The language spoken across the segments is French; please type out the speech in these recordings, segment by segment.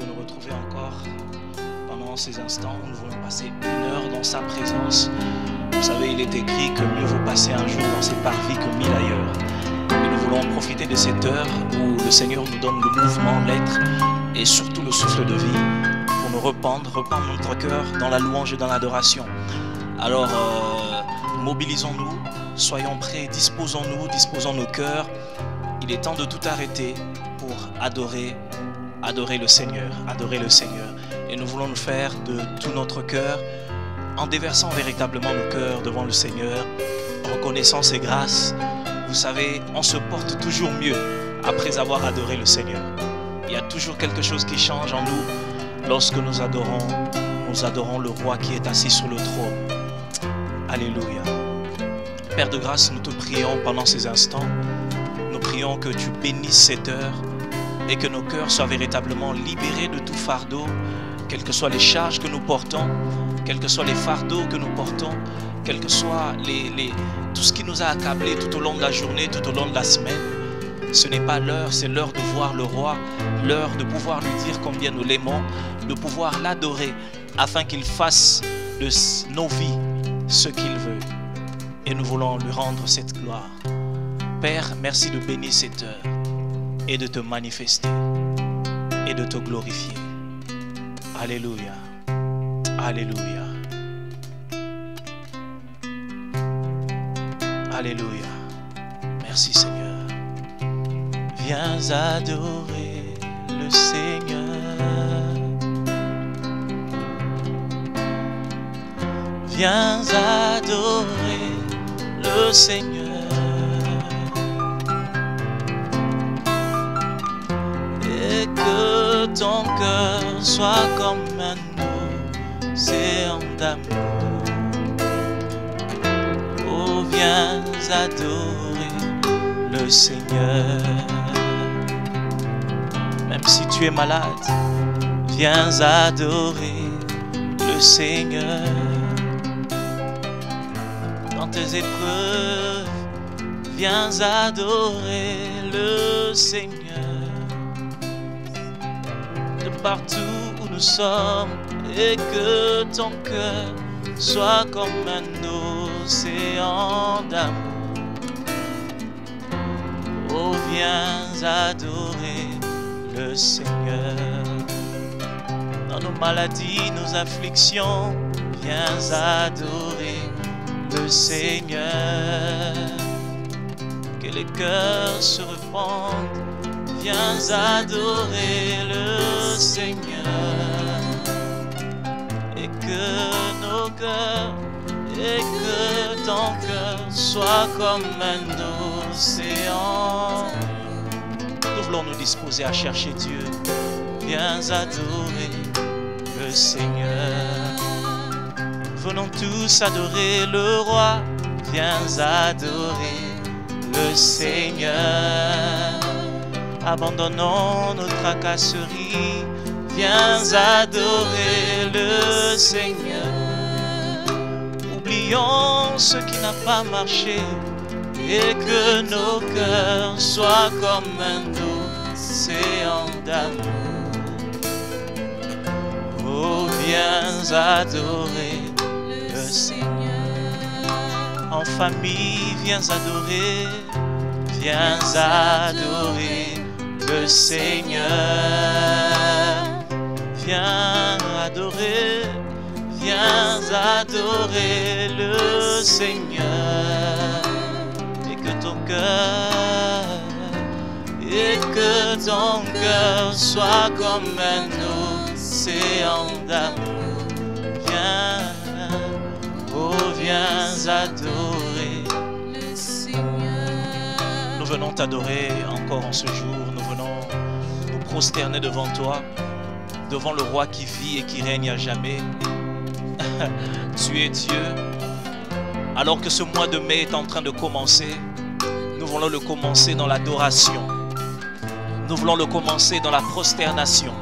de nous retrouver encore pendant ces instants où nous voulons passer 1 heure dans sa présence. Vous savez, il est écrit que mieux vaut passer un jour dans ses parvis que 1000 ailleurs. Et nous voulons profiter de cette heure où le Seigneur nous donne le mouvement, l'être et surtout le souffle de vie pour nous rependre notre cœur dans la louange et dans l'adoration. Alors, mobilisons-nous, soyons prêts, disposons nos cœurs. Il est temps de tout arrêter pour adorer le Seigneur, Et nous voulons le faire de tout notre cœur, en déversant véritablement nos cœurs devant le Seigneur, reconnaissant ses grâces. Vous savez, on se porte toujours mieux après avoir adoré le Seigneur. Il y a toujours quelque chose qui change en nous lorsque nous adorons le roi qui est assis sur le trône. Alléluia. Père de grâce, nous te prions pendant ces instants. Nous prions que tu bénisses cette heure et que nos cœurs soient véritablement libérés de tout fardeau, quelles que soient les charges que nous portons, quels que soient les fardeaux que nous portons, quel que soit tout ce qui nous a accablés tout au long de la journée, tout au long de la semaine. Ce n'est pas l'heure, c'est l'heure de voir le roi, l'heure de pouvoir lui dire combien nous l'aimons, de pouvoir l'adorer afin qu'il fasse de nos vies ce qu'il veut. Et nous voulons lui rendre cette gloire. Père, merci de bénir cette heure et de te manifester et de te glorifier. Alléluia. Alléluia. Alléluia. Merci Seigneur. Viens adorer le Seigneur. Viens adorer le Seigneur. Et que ton cœur soit comme un océan d'amour. Oh, viens adorer le Seigneur. Même si tu es malade, viens adorer le Seigneur. Dans tes épreuves, viens adorer le Seigneur. De partout où nous sommes, et que ton cœur soit comme un océan d'amour. Oh, viens adorer le Seigneur. Dans nos maladies, nos afflictions, viens adorer le Seigneur. Que les cœurs se répandent, viens adorer le Seigneur. Et que nos cœurs, et que ton cœur soit comme un océan. Nous voulons nous disposer à chercher Dieu. Viens adorer le Seigneur. Venons tous adorer le roi. Viens adorer le Seigneur. Abandonnons nos tracasseries. Viens adorer le Seigneur. Oublions ce qui n'a pas marché et que nos cœurs soient comme un océan d'amour. Oh, viens adorer le Seigneur. En famille, viens adorer. Viens adorer le Seigneur. Viens adorer, viens adorer le Seigneur. Et que ton cœur soit comme un océan d'amour. Viens, oh, viens adorer le Seigneur. Nous venons t'adorer encore en ce jour. Nous venons nous prosterner devant toi, devant le roi qui vit et qui règne à jamais. Tu es Dieu. Alors que ce mois de mai est en train de commencer, nous voulons le commencer dans l'adoration. Nous voulons le commencer dans la prosternation.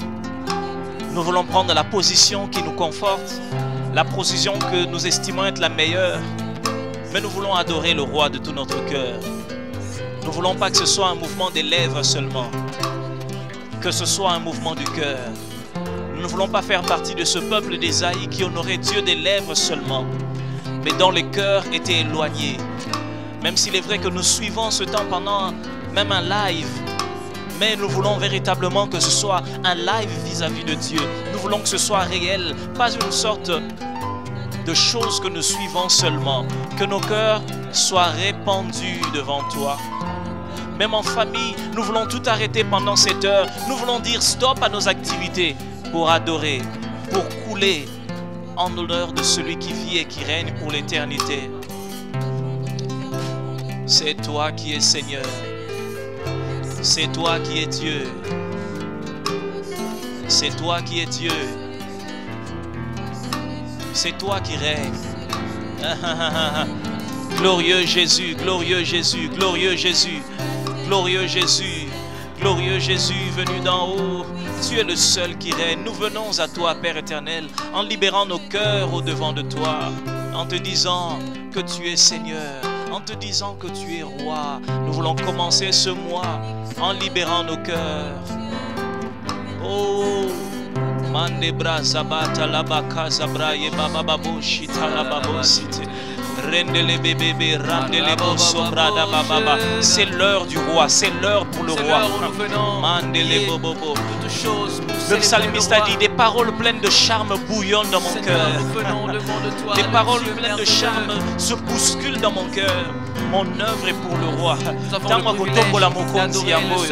Nous voulons prendre la position qui nous conforte, la position que nous estimons être la meilleure. Mais nous voulons adorer le roi de tout notre cœur. Nous ne voulons pas que ce soit un mouvement des lèvres seulement, que ce soit un mouvement du cœur. Nous ne voulons pas faire partie de ce peuple d'Ésaïe qui honorait Dieu des lèvres seulement, mais dont les cœurs étaient éloignés. Même s'il est vrai que nous suivons ce temps pendant même un live, mais nous voulons véritablement que ce soit un live vis-à-vis de Dieu. Nous voulons que ce soit réel, pas une sorte de choses que nous suivons seulement. Que nos cœurs soient répandus devant toi. Même en famille, nous voulons tout arrêter pendant cette heure. Nous voulons dire stop à nos activités pour adorer, pour couler en l'honneur de celui qui vit et qui règne pour l'éternité. C'est toi qui es Seigneur. C'est toi qui es Dieu. C'est toi qui es Dieu. C'est toi qui règne. Glorieux Jésus, glorieux Jésus, glorieux Jésus, glorieux Jésus, glorieux Jésus venu d'en haut. Tu es le seul qui règne. Nous venons à toi, Père éternel, en libérant nos cœurs au-devant de toi, en te disant que tu es Seigneur, en te disant que tu es roi. Nous voulons commencer ce mois en libérant nos cœurs. Oh, mande brasa bata la baka zabraye baba babo shita la babo cité. Rendele bébé, rendele bosso brada baba. C'est l'heure du roi, c'est l'heure pour le roi. Mandele bobo. Le psalmiste a dit, des paroles pleines de charme bouillonnent dans mon cœur. Des paroles pleines de charme se bousculent dans mon cœur. Mon œuvre est pour le roi. Tango kutombola mokonzi yango.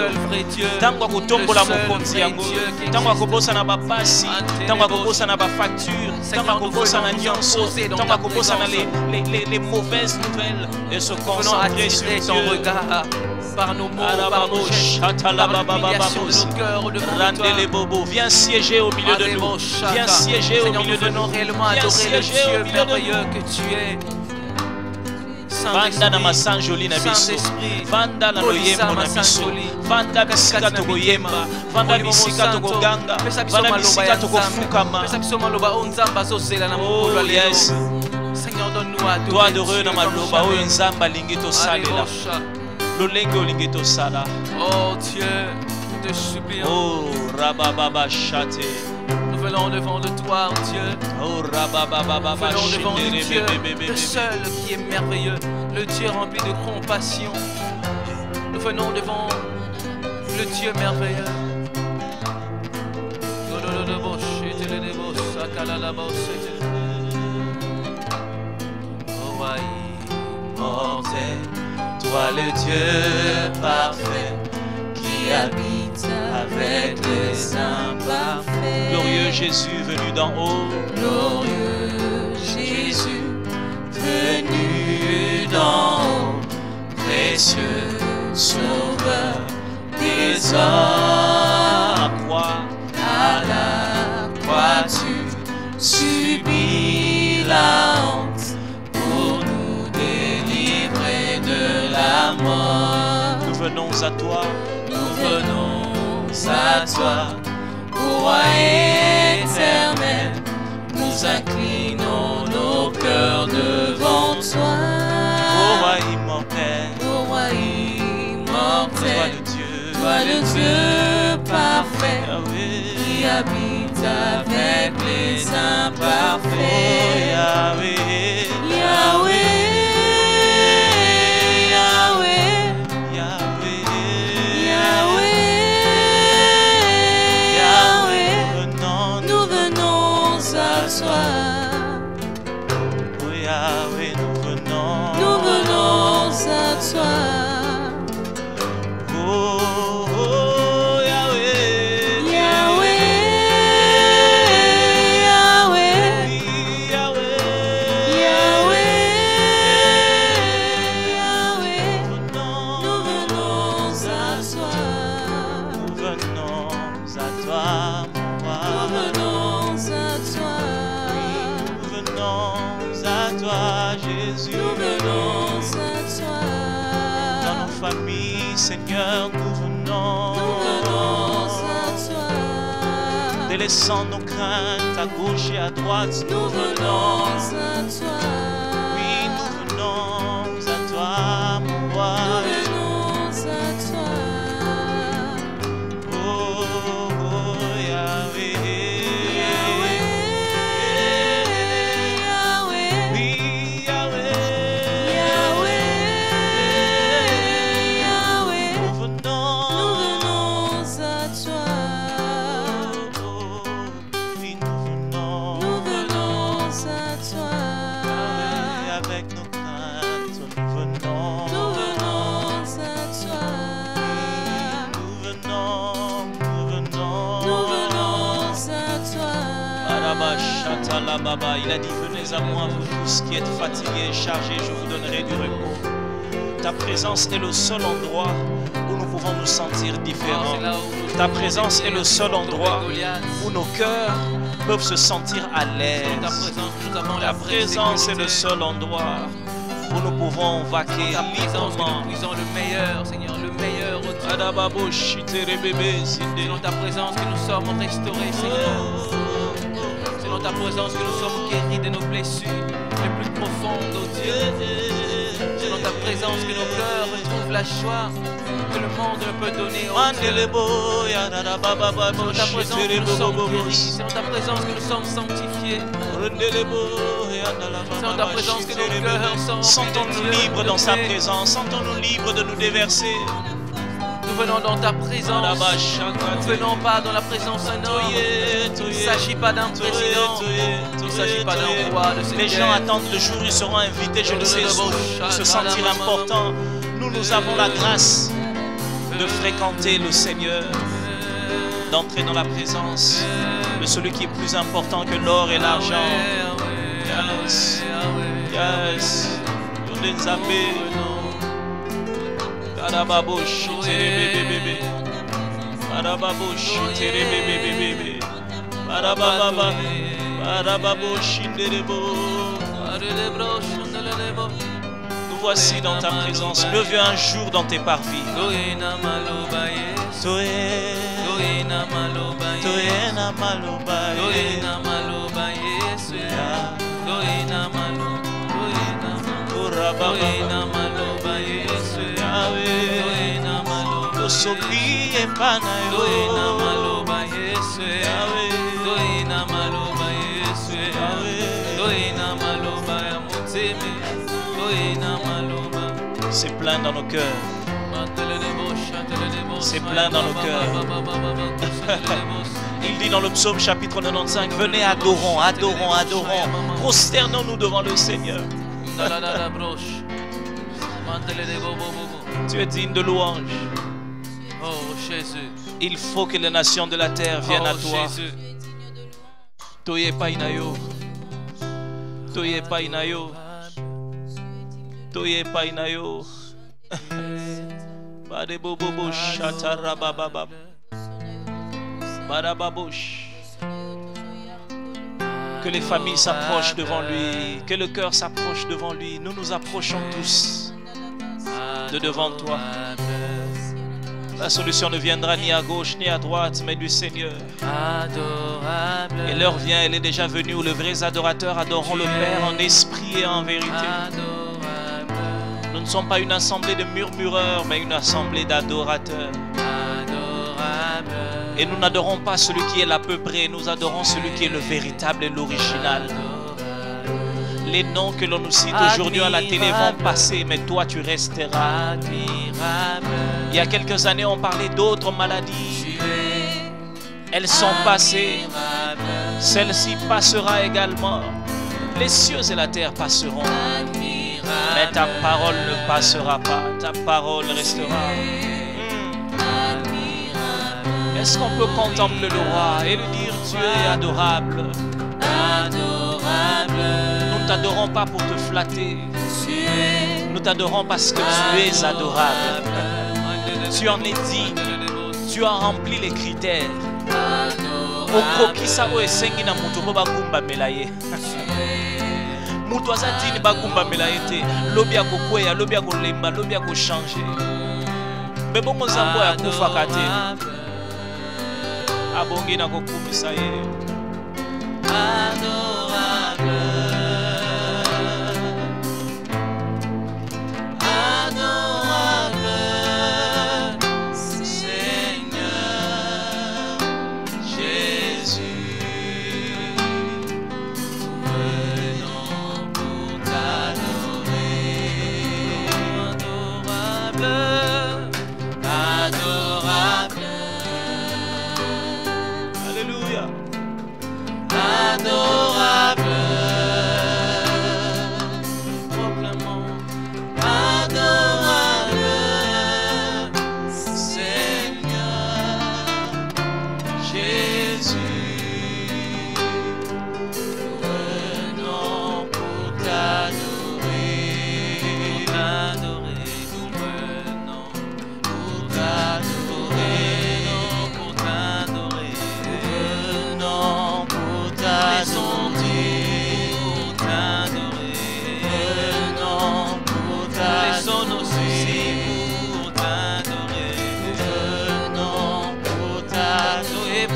Tango kutombola mokonzi yango. Tango kubosa na bapasi. Tango kubosa na facture. Tango kubosa na nyonso. Tango kubosa na les mauvaises nouvelles et se concentrer sur ton regard. Par nos mots, par nos gestes, par l'humiliation de nos cœurs devant toi. Viens siéger au milieu de nous. Viens siéger au milieu de nous. Viens siéger au milieu de nous. Que tu es. Vanda na masanjoli na biso. Vanda na loyembo na biso. Vanda bisika tokoyemba. Vanda bisika tokoganga. Vanda bisika tokofukama. Oh yes. Seigneur, donne-nous à toi adoreux na maloba oyo nzamba lingi tosalela. Lolenge olingi tosala. Oh Dieu, nous te supplions. Oh rabababa chate. Nous venons devant de toi, oh Dieu. Oh rabababa. Nous venons devant le Dieu, le seul qui est merveilleux, le Dieu rempli de compassion. Nous venons devant le Dieu merveilleux. Mortel, toi le Dieu parfait qui habite avec les imparfaits. Glorieux Jésus venu d'en haut. Glorieux Jésus venu d'en haut. Précieux sauveur des hommes. À la croix tu subis la honte pour nous délivrer de la mort. Nous venons à toi. Nous venons à toi, ô roi éternel. Nous inclinons nos cœurs devant toi. Ô roi immortel, ô roi immortel, toi le Dieu parfait, qui habite avec les imparfaits. Yahweh, Yahweh. Oh Yahweh, nous venons à toi. Oh Yahweh, Yahweh, Yahweh, Yahweh, Yahweh, Yahweh. Nous venons à toi. Nous venons à toi, mon roi. Nous venons à toi. À toi, Jésus, nous venons à toi. Dans nos familles, Seigneur, nous venons à toi. Délaissant nos craintes à gauche et à droite, nous venons à toi. Oui, nous venons à toi, mon roi. Nous venons à toi. Oh, oh Yahweh, Il a dit, venez à moi, vous tous qui êtes fatigués et chargés, je vous donnerai du repos. Ta présence est le seul endroit où nous pouvons nous sentir différents. Ta présence est le seul endroit où nos cœurs peuvent se sentir à l'aise. Ta présence est le seul endroit où nous pouvons vaquer librement. Nous puisons le meilleur, Seigneur, le meilleur au Dieu. C'est dans ta présence que nous sommes restaurés, Seigneur. C'est dans ta présence que nous sommes guéris de nos blessures les plus profondes, oh Dieu. C'est dans ta présence que nos cœurs retrouvent la joie que le monde ne peut donner, oh Dieu. C'est dans ta présence que nous sommes guéris. C'est dans ta présence que nous sommes sanctifiés. C'est dans ta présence que nos cœurs sont. Sentons-nous libres dans sa présence. Sentons-nous libres de nous déverser. Nous venons dans ta présence. Nous ne venons pas dans la présence d'un homme. Il ne s'agit pas d'un président. Il ne s'agit pas d'un roi. Les gens attendent le jour où ils seront invités, je le sais, se sentir important. Nous avons la grâce de fréquenter le Seigneur, d'entrer dans la présence de celui qui est plus important que l'or et l'argent. Yes, yes. Nous voici dans ta présence. Levez un jour dans tes parvis. C'est plein dans nos cœurs. C'est plein dans nos cœurs. Il dit dans le psaume chapitre 95, venez adorons, adorons, adorons. Prosternons-nous devant le Seigneur. Tu es digne de louange. Oh Jésus. Il faut que les nations de la terre viennent à toi. Toye painayo. Toye painayo. Toye painayo. Badebobobo shatarabababa. Badababosh. Que les familles s'approchent devant lui, que le cœur s'approche devant lui. Nous nous approchons tous de devant toi. La solution ne viendra ni à gauche ni à droite, mais du Seigneur. Et l'heure vient, elle est déjà venue, où les vrais adorateurs adoreront le Père en esprit et en vérité. Nous ne sommes pas une assemblée de murmureurs, mais une assemblée d'adorateurs. Et nous n'adorons pas celui qui est l'à peu près, nous adorons celui qui est le véritable et l'original. Les noms que l'on nous cite aujourd'hui à la télé vont passer, mais toi tu resteras. Il y a quelques années, on parlait d'autres maladies. Elles sont passées. Celle-ci passera également. Les cieux et la terre passeront. Mais ta parole ne passera pas. Ta parole restera. Est-ce qu'on peut contempler le roi et lui dire tu es adorable? Nous ne t'adorons pas pour te flatter. Nous t'adorons parce que tu es adorable. Tu en es digne. Tu as rempli les critères. Okokisa o esengi na mutu po bagumba melaye. Mutu azatini bagumba melaye te. Lobi ya kokweya, lobi ya kolemba, lobi ya kochange. Bebongo zambo ya kufa te. Abongi na kokumisa ye. Adorable. Adorable.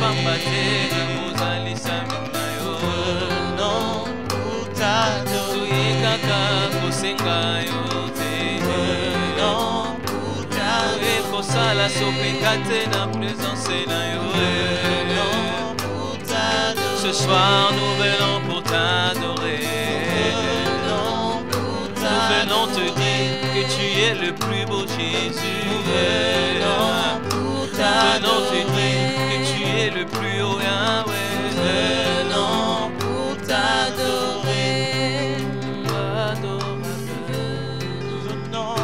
pamba te nakozalisa minga yo Venons pour t'adorer. toyekaka kosenga yo te Venons pour t'adorer. ekosala sopeka te na présence na yo Venons pour t'adorer. ce soir nous venons pour t'adorer Venons pour nous t'adorer. venons te dire que tu es le plus beau Jésus Venons pour venons te t'adorer. dire que tu es le plus haut Yahweh Venons pour t'adorer. Venons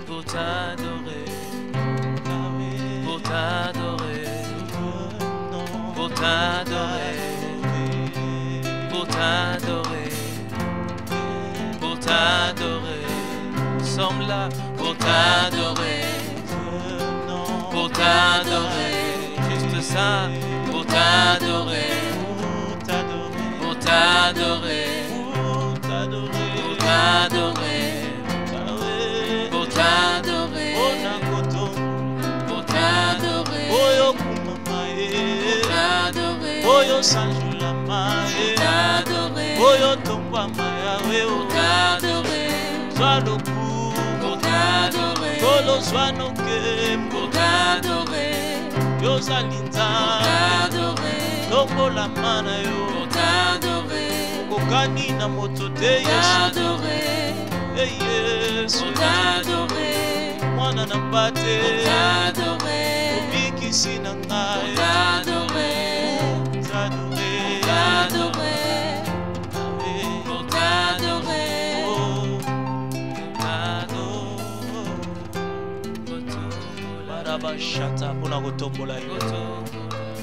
pour t'adorer. Pour t'adorer, pour t'adorer, pour t'adorer, pour t'adorer, nous sommes là pour t'adorer, pour t'adorer, juste ça, pour t'adorer, pour t'adorer, pour t'adorer, pour t'adorer, pour t'adorer, pour t'adorer, Oyo sanjula mae, oyo tomba maya weo, zwano ku, kolo zwano kembo, yo zalinza, tombo la mana yo, kokani na moto te Yesu, Yesu, mwana na mbate, obikisi na ngai,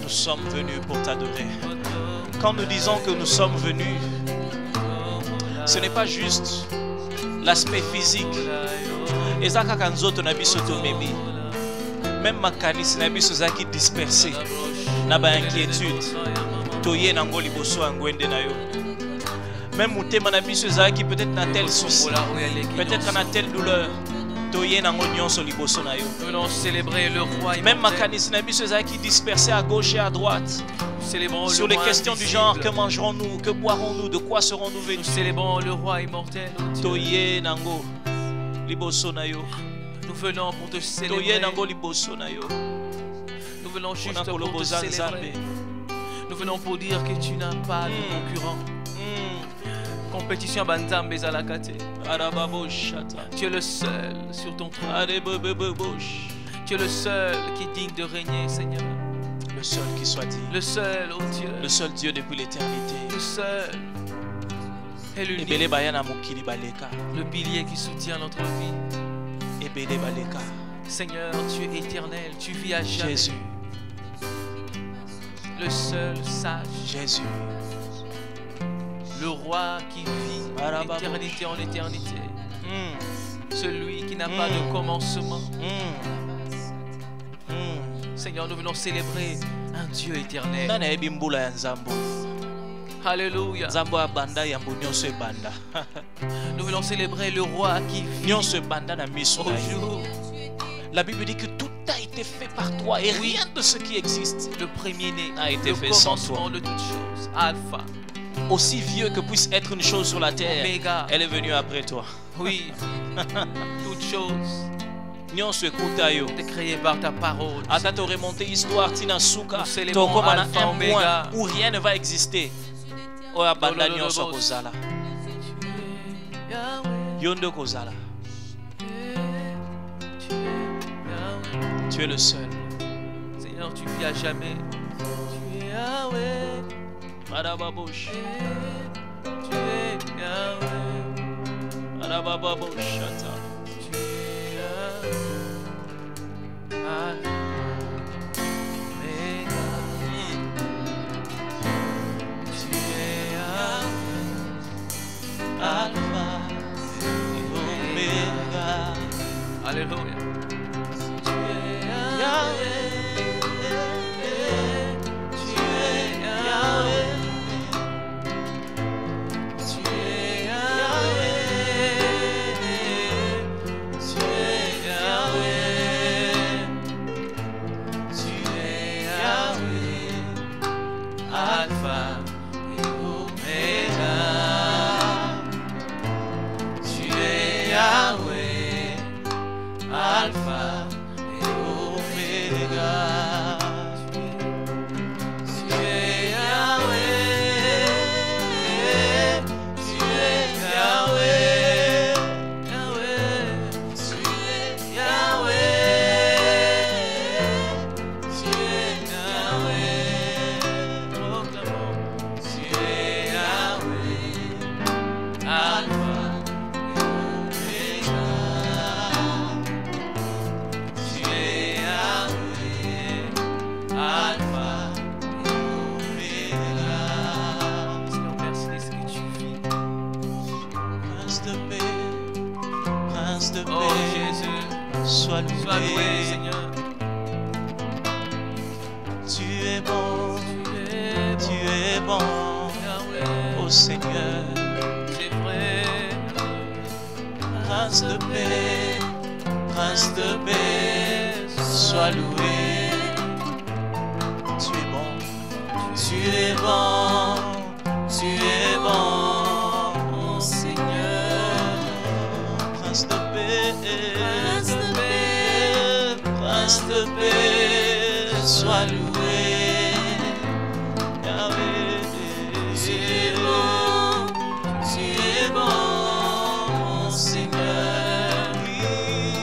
nous sommes venus pour t'adorer. Quand nous disons que nous sommes venus, ce n'est pas juste l'aspect physique. Même makanisi na biso zaki dispersé na ba inquiétude toye na ngoli boso angwende na yo. Même mutema na biso zaki peut-être na tel souci, peut-être na telle douleur. Nous venons célébrer le roi. Même makanisi na biso zaki dispersé à gauche et à droite. Sur les questions du genre, que mangerons-nous, que boirons-nous, de quoi serons-nous vêtus? Nous célébrons le roi immortel. Toye nango liboso na yo. Nous venons pour te célébrer. Nous venons juste pour te célébrer. Nous venons pour dire que tu n'as pas de concurrent. Compétition Banzambe Zalakate. Tu es le seul sur ton trône. Tu es le seul qui est digne de régner, Seigneur. Le seul qui soit digne. Le seul, oh Dieu. Le seul Dieu depuis l'éternité. Le seul. Et l'unique. Le pilier qui soutient notre vie. Seigneur, tu es éternel, tu vis à jamais. Jésus. Le seul sage. Jésus. Le roi qui vit d'éternité en éternité. Celui qui n'a pas de commencement. Seigneur, nous venons célébrer un Dieu éternel. Alléluia. Nous venons célébrer le roi qui vit au jour. La Bible dit que tout a été fait par toi et rien de ce qui existe le premier-né a été fait sans toi. de toutes choses. Alpha. Aussi vieux que puisse être une chose sur la terre, Omega. Elle est venue après toi. Oui. Toutes choses. T'es créé par ta parole. Ata te remonter histoire tina suka. Nous célébrons Tokoma na Alpha, un Omega. point où rien ne va exister. Oya banda nyonso kozala. Yondo kozala. Tu es le seul. Seigneur, tu vis à jamais. Tu es Yahweh. Marababosh. Tu es Yahweh. Marababoshata. Tu es Yahweh. Alpha, Omega. Tu es Yahweh. Alpha et Omega. Alléluia. Alpha et Omega. Tu es Yahweh, tu es Yahweh, Yahweh, tu es Yahweh, tu es Yahweh, proclamons, tu es Yahweh, Alpha et Omega. Tu es Yahweh, Alpha et Omega. Seigneur, merci de ce que tu vis. Prince de paix, Prince de paix. Oh Jésus, Sois loué, sois loué, Seigneur. Tu es bon, tu es bon, Yahweh, oh Seigneur. c'est vrai. Prince de paix, Prince de paix, sois loué. Tu es bon, tu es bon, tu es bon, mon Seigneur. Prince de paix, Prince de paix, Prince de paix, sois loué. Yahweh, tu es bon, mon Seigneur. Oui,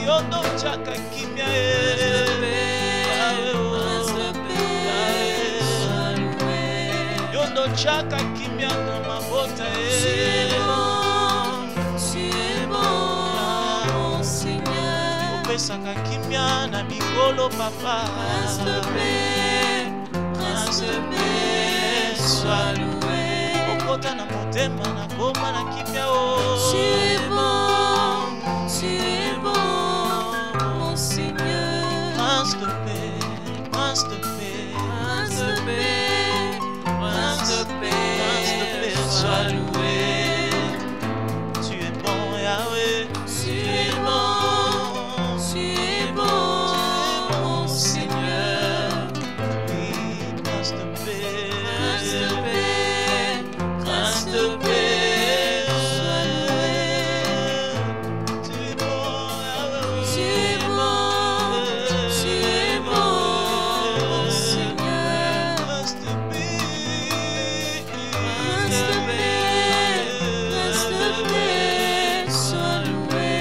Ondo Chaka Kimia, Yondo Chaka Kimia na mabota. Tu es bon, mon Seigneur. Opesaka Kimia na mikolo papa. Prince de paix, sois loué. Okota na motema na koma na kimia o. Tu es bon, mon Seigneur. Prince de paix, Prince de paix, Prince de paix, Prince de paix, sois loué. Tu es bon, Yahweh. Tu es bon, mon Seigneur. Oui, Prince de paix, Prince de paix, Prince de paix, sois loué. Tu es bon, Yahweh. Tu es bon, mon Seigneur. Prince de paix, Prince de paix, sois loué.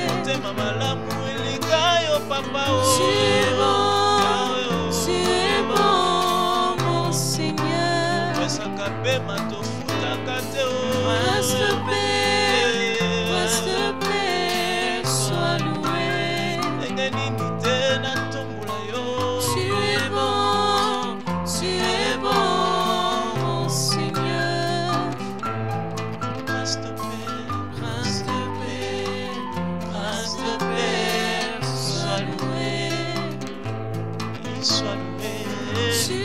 motema malamu elinga yo papa o. Tu es bon, mon Seigneur. Pesaka pema tofutaka te o. Prince de paix, sois loué. Ndenge nini te na tombola yo. Tu es bon, mon Seigneur. Prince de paix, Prince de paix, Prince de paix, sois loué, sois loué. tu es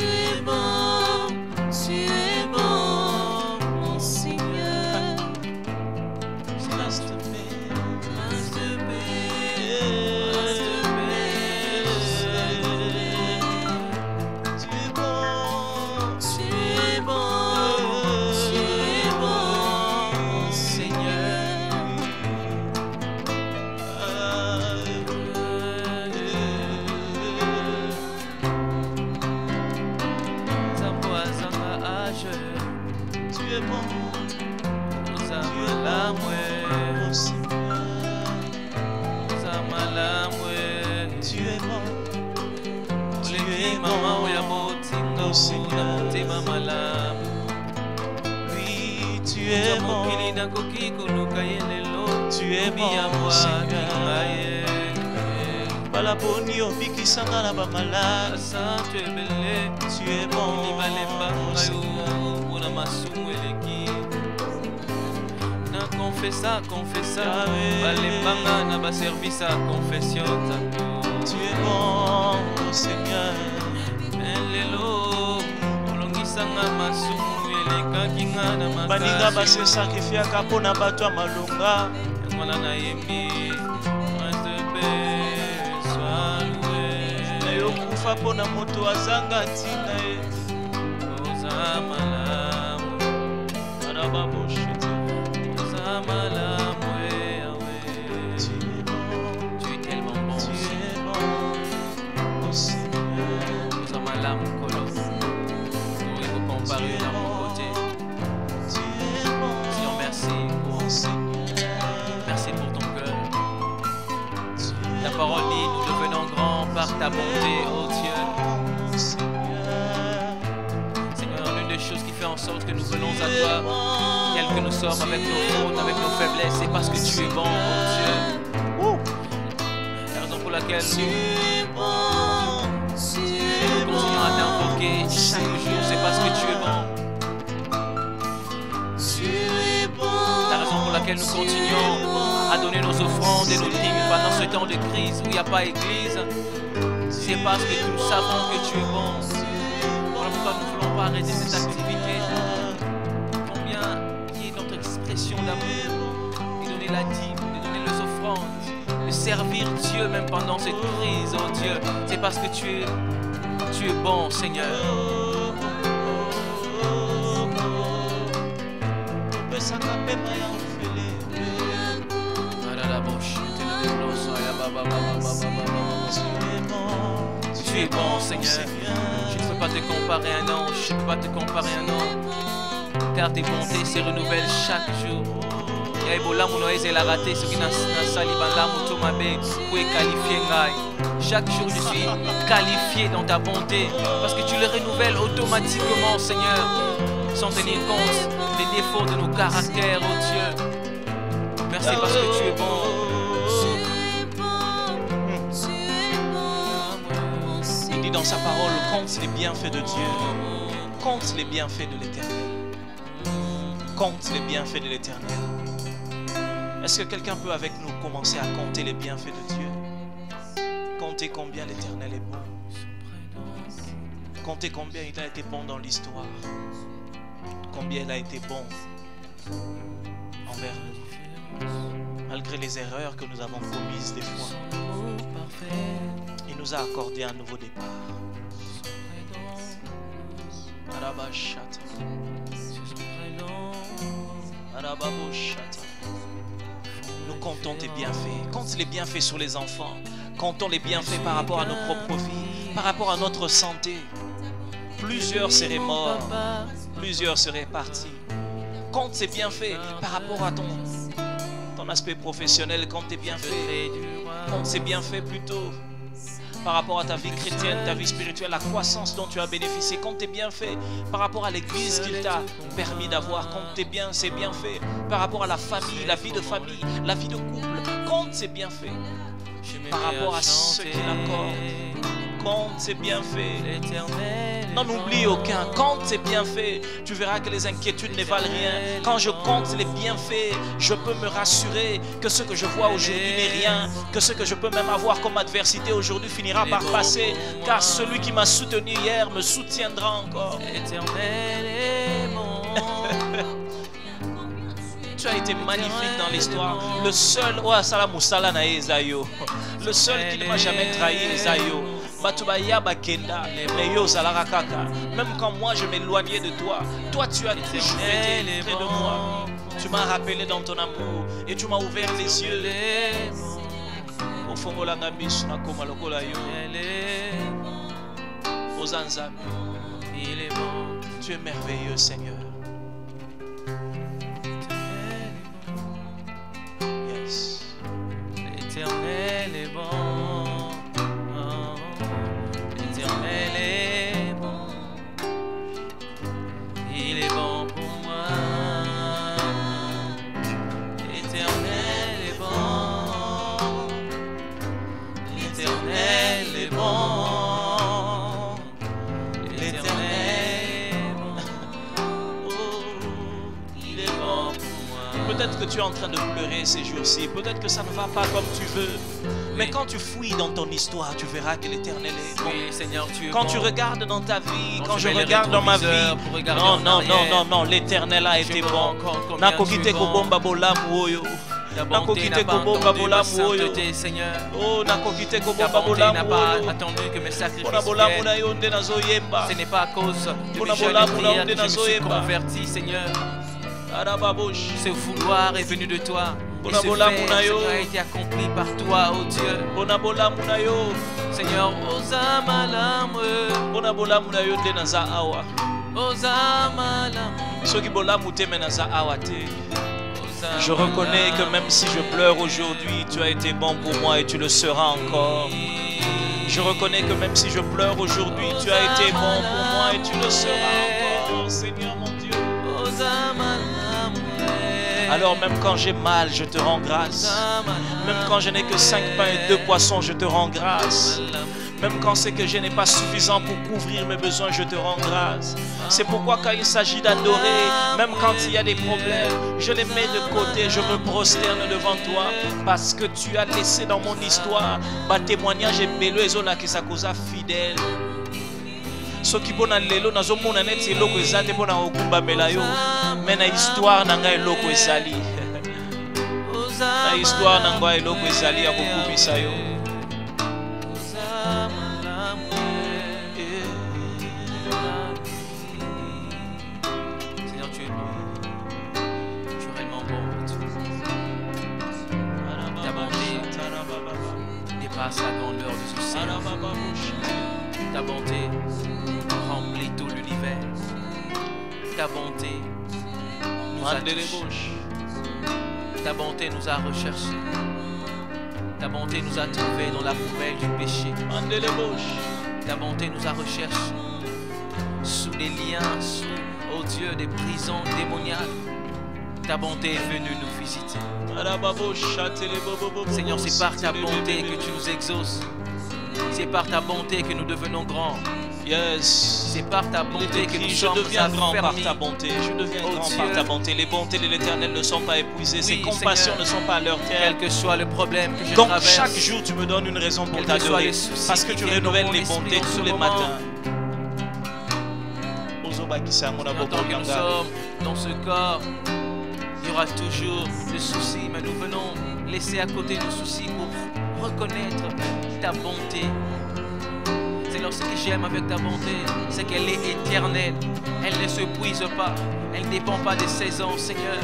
bon, mon Seigneur. Prince de paix, Prince de paix, tu es bon, tu es bon, mon Seigneur. Zamboa zanga age, tu es bon, Zamalamwe, oh Seigneur, Zamalamwe. tu es bon, tu Oleki es mama bon, oya botinga oh Seigneur. na motema malamu. Oui, tu es bon, Mokili nakoki koluka ye lelo. tu es bon, Biyambwa Seigneur. kingaye. Balaboni obikisanga na bamalade. Asa tu es belle. Tu es bon, Libalembanga yo Seigneur. mpona masumu eleki. Na confessa Yahweh. balembanga na baservice ya confession nzambe. Tu es bon, Seigneur. lelo olongisanga masumu elekaki nga na Baninga makasi. base sacrifiaka mpona bato ya malonga. Yangola nayembi Prince de paix, sois loué. Nayokufa mpona moto azanga ntina ye. Oza malamu, Arababoshete. oza malamu, Yahweh. Tu es bon, Tu es tellement bon. tu Bala Mukolo. Nous vous comparer à mon côté. Seigneur, merci. Merci pour ton cœur. Ta parole dit, nous devenons grands par ta bonté, oh Dieu. Seigneur, l'une des choses qui fait en sorte que nous venons à toi, quels que nous sommes avec nos fautes, avec nos faiblesses, c'est parce que tu es bon, oh Dieu. La raison pour laquelle nous continuons à t'invoquer chaque jour, c'est parce que tu es bon. La raison pour laquelle nous continuons à donner nos offrandes et nos dîmes pendant ce temps de crise où il n'y a pas d'église, c'est parce que nous savons que tu es bon. Voilà pourquoi nous ne voulons pas arrêter cette activité. Combien qui est notre expression d'amour, de donner la dîme, de donner les offrandes, de servir Dieu même pendant cette crise, oh Dieu, c'est parce que tu es bon, Seigneur. Tu es bon, Seigneur. Je ne peux pas te comparer à un ange, je ne peux pas te comparer à un homme, car tes bontés se renouvellent chaque jour. Chaque jour je suis qualifié dans ta bonté parce que tu le renouvelles automatiquement, Seigneur, sans tenir compte des défauts de nos caractères, oh Dieu. Merci parce que tu es bon. Il dit dans sa parole, compte les bienfaits de Dieu. Compte les bienfaits de l'Éternel. Compte les bienfaits de l'Éternel. Est-ce que quelqu'un peut avec nous commencer à compter les bienfaits de Dieu? Comptez combien l'Éternel est bon. Comptez combien il a été bon dans l'histoire. Combien il a été bon envers nous. Malgré les erreurs que nous avons commises des fois, il nous a accordé un nouveau départ. Nous comptons tes bienfaits. Compte les bienfaits sur les enfants. Comptons les bienfaits par rapport à nos propres vies, par rapport à notre santé. Plusieurs seraient morts, plusieurs seraient partis. Compte ces bienfaits par rapport à ton aspect professionnel. Compte tes bienfaits. Compte ces bienfaits plutôt par rapport à ta vie chrétienne, ta vie spirituelle, la croissance dont tu as bénéficié. Compte tes bienfaits par rapport à l'église qu'il t'a permis d'avoir. Compte tes bienfaits par rapport à la famille, la vie de famille, la vie de couple. Compte ses bienfaits par rapport à ce qu'il accorde. Compte ses bienfaits. N'en oublie aucun. Compte ses bienfaits. Tu verras que les inquiétudes ne valent rien. Quand je compte les bienfaits, je peux me rassurer que ce que je vois aujourd'hui n'est rien. Que ce que je peux même avoir comme adversité aujourd'hui finira par passer. Car celui qui m'a soutenu hier me soutiendra encore. Tu as été magnifique dans l'histoire. Le seul, le seul qui ne m'a jamais trahi, Esayo. Même quand moi je m'éloignais de toi, toi tu as toujours été près de moi. Tu m'as rappelé dans ton amour et tu m'as ouvert les yeux. Tu es merveilleux, Seigneur. Yes. L'Éternel est bon. L'Éternel est bon. Il est bon pour moi. L'Éternel est bon. L'Éternel est bon. L'Éternel est bon. Oh, il est bon pour moi. Peut-être que tu es en train de pleurer ces jours-ci. Peut-être que ça ne va pas comme tu veux. Mais quand tu fouilles dans ton histoire, tu verras que l'Éternel est bon. Oui, Seigneur, tu es quand bon. tu regardes dans ta vie, quand je mets les regarde dans ma vie, rétroviseurs pour regarder en arrière, non, l'Éternel a été me bon. rends compte combien Nakokite tu es bon. kobomba bolamu oyo. Ta bonté n'a Nakokite pas kobomba entendu ma bolamu oyo. sainteté, Seigneur. Oh, nakokite Ta kobomba bonté bolamu n'a pas oyo. attendu que mes sacrifices Pona bolamu na viennent. yo nde nazoyemba. Ce n'est pas à cause de Pona mes jeûnes et bolamu na prières yo nde que je me suis nazoyemba. converti, Seigneur. Arababosh. Ce vouloir est venu de toi. Et ce fait, Seigneur, a été accompli par toi, oh Dieu. Seigneur, Osamalam, Osamalam. Je reconnais que même si je pleure aujourd'hui, tu as été bon pour moi et tu le seras encore. Je reconnais que même si je pleure aujourd'hui, tu as été bon pour moi et tu le seras encore, Seigneur mon Dieu. Alors même quand j'ai mal, je te rends grâce. Même quand je n'ai que 5 pains et 2 poissons, je te rends grâce. Même quand ce que je n'ai pas suffisant pour couvrir mes besoins, je te rends grâce. C'est pourquoi quand il s'agit d'adorer, même quand il y a des problèmes, je les mets de côté, je me prosterne devant toi. Parce que tu as laissé dans mon histoire ma témoignage et belo ezola qui s'accusa fidèle. Ce qui bon lelo nazomona net eloko ezate pona okumba melayo. Mais na histoire nanga eloko ezali. Na histoire nanga eloko ezali ya kokumisa yo. La grandeur de ce ciel. Ta bonté remplit tout l'univers. Ta bonté nous a touchés. Ta bonté nous a recherchés. Ta bonté nous a trouvés dans la poubelle du péché. Ta bonté nous a recherchés sous les liens, sous, oh Dieu, des prisons démoniales. Ta bonté est venue nous visiter. Seigneur, c'est par ta bonté que tu nous exauces. C'est par ta bonté que nous devenons grands. Yes. C'est par ta bonté que nous sommes Je deviens grand par affermis. ta bonté. Je deviens grand Dieu. par ta bonté. Les bontés de l'Éternel ne sont pas épuisées. Ses Oui, compassions Seigneur. ne sont pas à leur Quel terme. que soit le problème que je Donc traverse, chaque jour tu me donnes une raison pour quels que soient t'adorer. les soucis Parce que qui tu viennent dans renouvelles mon les esprit bontés en ce tous les moment. matins. en tant que nous sommes dans ce corps, il y aura toujours des soucis, mais nous venons laisser à côté nos soucis pour reconnaître ta bonté. Seigneur, ce que j'aime avec ta bonté, c'est qu'elle est éternelle. Elle ne se puise pas. Elle ne dépend pas des saisons, Seigneur.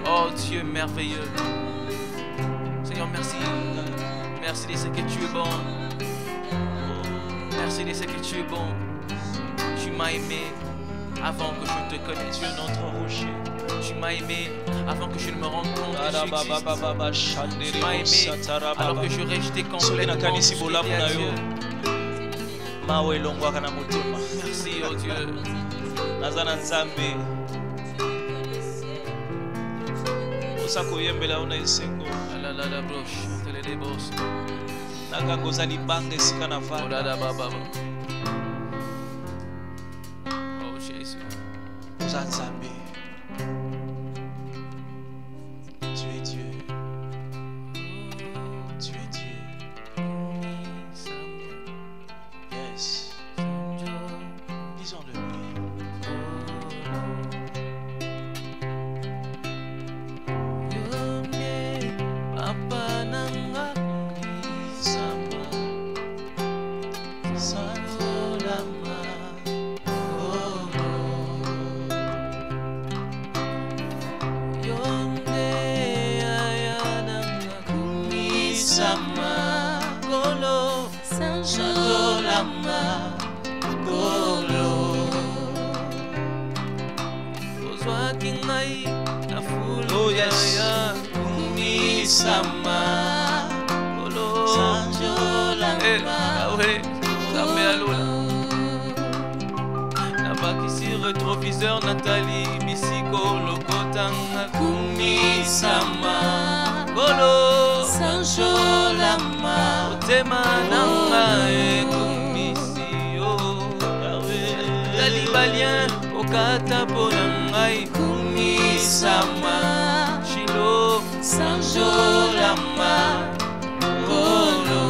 Oh Dieu merveilleux. Seigneur, merci. Merci de ce que tu es bon. Merci de ce que tu es bon. Tu m'as aimé avant que je ne te connaisse. Dieu notre rocher. Tu m'as aimé avant que je ne me rende compte que j'existe. Tu m'as aimé alors que je rejetais complètement tout ce qui était à Dieu. Merci, oh Dieu. La la la broche, tele de boss. Oh la la ba ba ba. Oh Jésus. Tu es Dieu. Tu es Dieu. Yes. Disons-le lui. Papa nanga Samba. sanzolama yonde ayananga kumisama golo sanzolama golo ozwaki ngai na fulu Oh, yes. ya kumisama golo sanzolama Yahweh, Zambé Alola. Nabakisi rétroviseur Nathalie Bisiko Lokotanga kumisama Golo sanzolama Otema Nanga Ekumisi Yahweh Talibalien Okata Bonangai kumisama Shilo sanzolama golo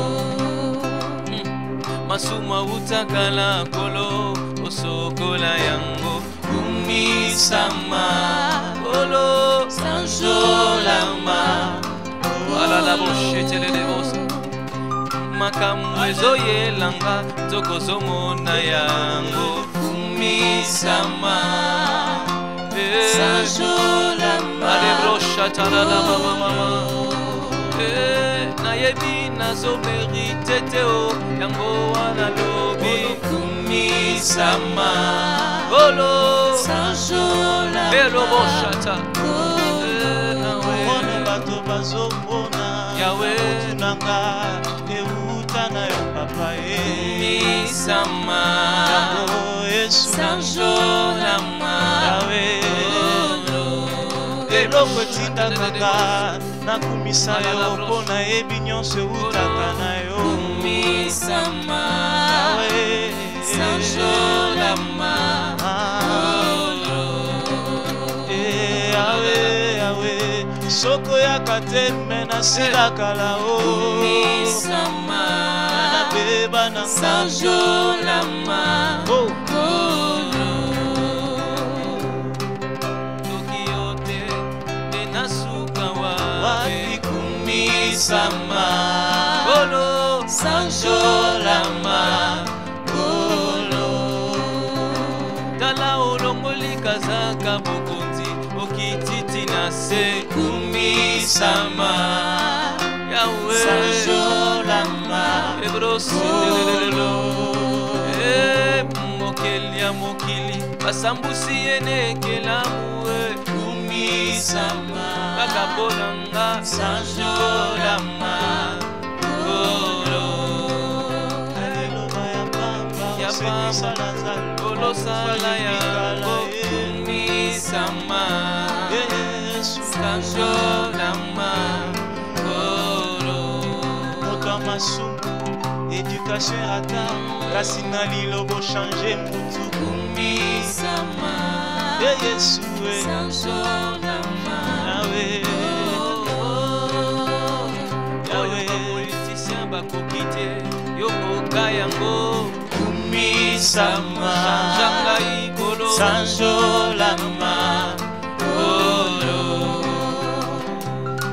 Masuma utakala kolo Osokola yango kumisama Golo sanzolama Ala la bouche tele de bosa Makamu ezoyelanga Tokozomona yango kumisama Eh, sanzolama Ale broche Shatala mama. Nayebi nazo merite teo yango wana lobi kumisama Olo sanjola Elo boshata Wana bato bazomona Yahweh Otunanga Euta na yo papa kumisama Yesu sanjola Yahweh Eloko etikakanga nakumisa yo mpona yebi nyonso eutaka na yo kumisama Yahweh sanjola Yahweh Yahweh soko yaka te me nasilaka la o kumisama nabeba na sanjola Sama Olo sanjolama Olo Tala olongoli kazaka bokonzi okititi na se kumisama Yahweh sanjolama Ebrosilelo mokeli ya mokili basambusi ene kelamu kumisama bakabonanga sanjolama ya pamba olosala yango kumisama sanjolama moto ya masumu éducation erata kasi na lilobo change mutu kumisama Yesu sanjolama Yahweh politicien bakokite yokoka yango kumisama janga ikolo sanjolama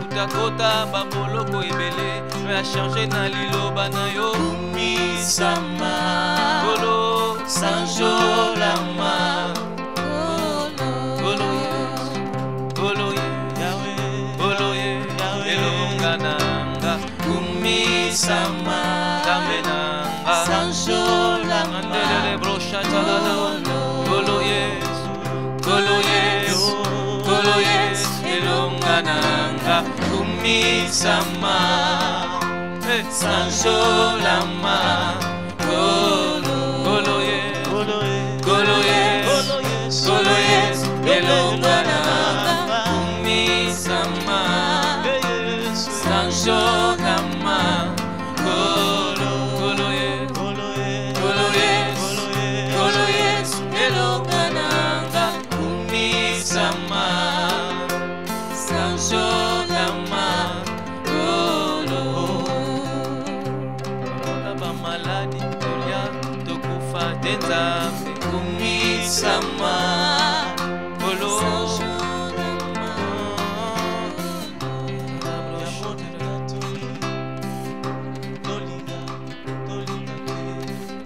kutakota baboloko ebele me a change na liloba na yo kumisama kolo sanjolama kolo elongananga kumisama kamenanga sanjolama andelele broshatalala kolo yesu elongananga kumisama sanjolama kolo yesu elongananga kumisama sanjolama kolo yesu elongananga kumisama sanjolama maladi tolia tokufa tenzambe kumisama kolo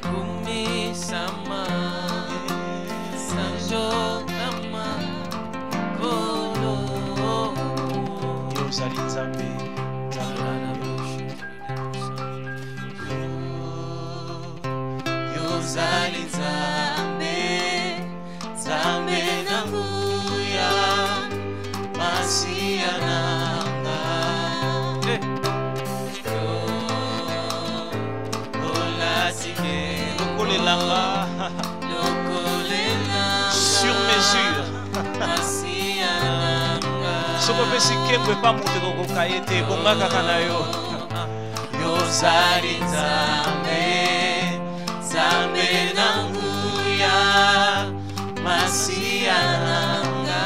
kumisama sanjolama kolo yozali nzambe yozali nzambe nzambe na nguya masiya nanga olasike lokolelanga lokolela sur mesure masiya nanga soko opesi nkembo epa moto ekokoka ye te bonga kaka na yo yozali nzambe nzambe na nguya masiya nanga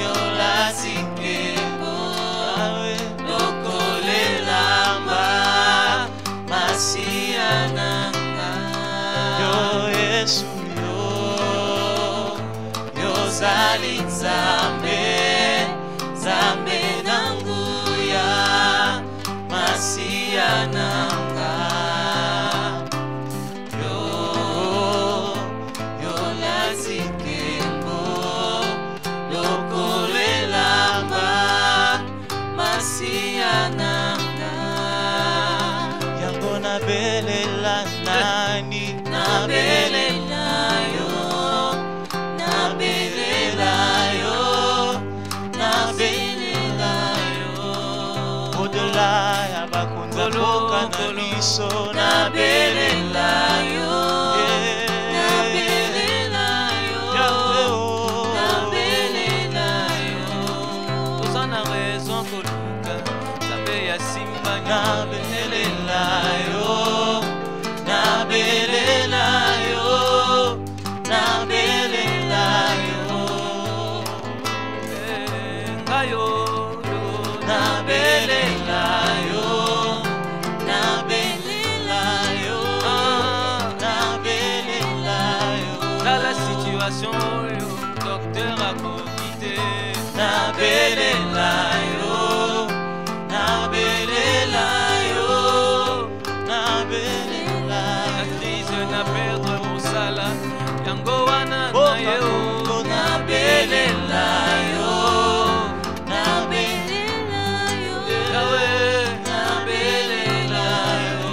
yolati nkembo lokolelamba masiya nanga yo Yesu yozali nzambe nzambe na nguya masiya nanga yolati nkembo nabelela ya bakonza mboka na biso nabelela yo nabelela yo nabelela yo oza na raison koluka nzambe ya simba nabelela yo nabelela yo nabelela yo ngayo nabelela yo nabelela yo nabelela yo dans la situation oyo docteur akokite nabelela yo nabelela yo nabelela la crise na perdre mosala yango wana na ye o nabelela yo nabelela yo yawe nabelela yo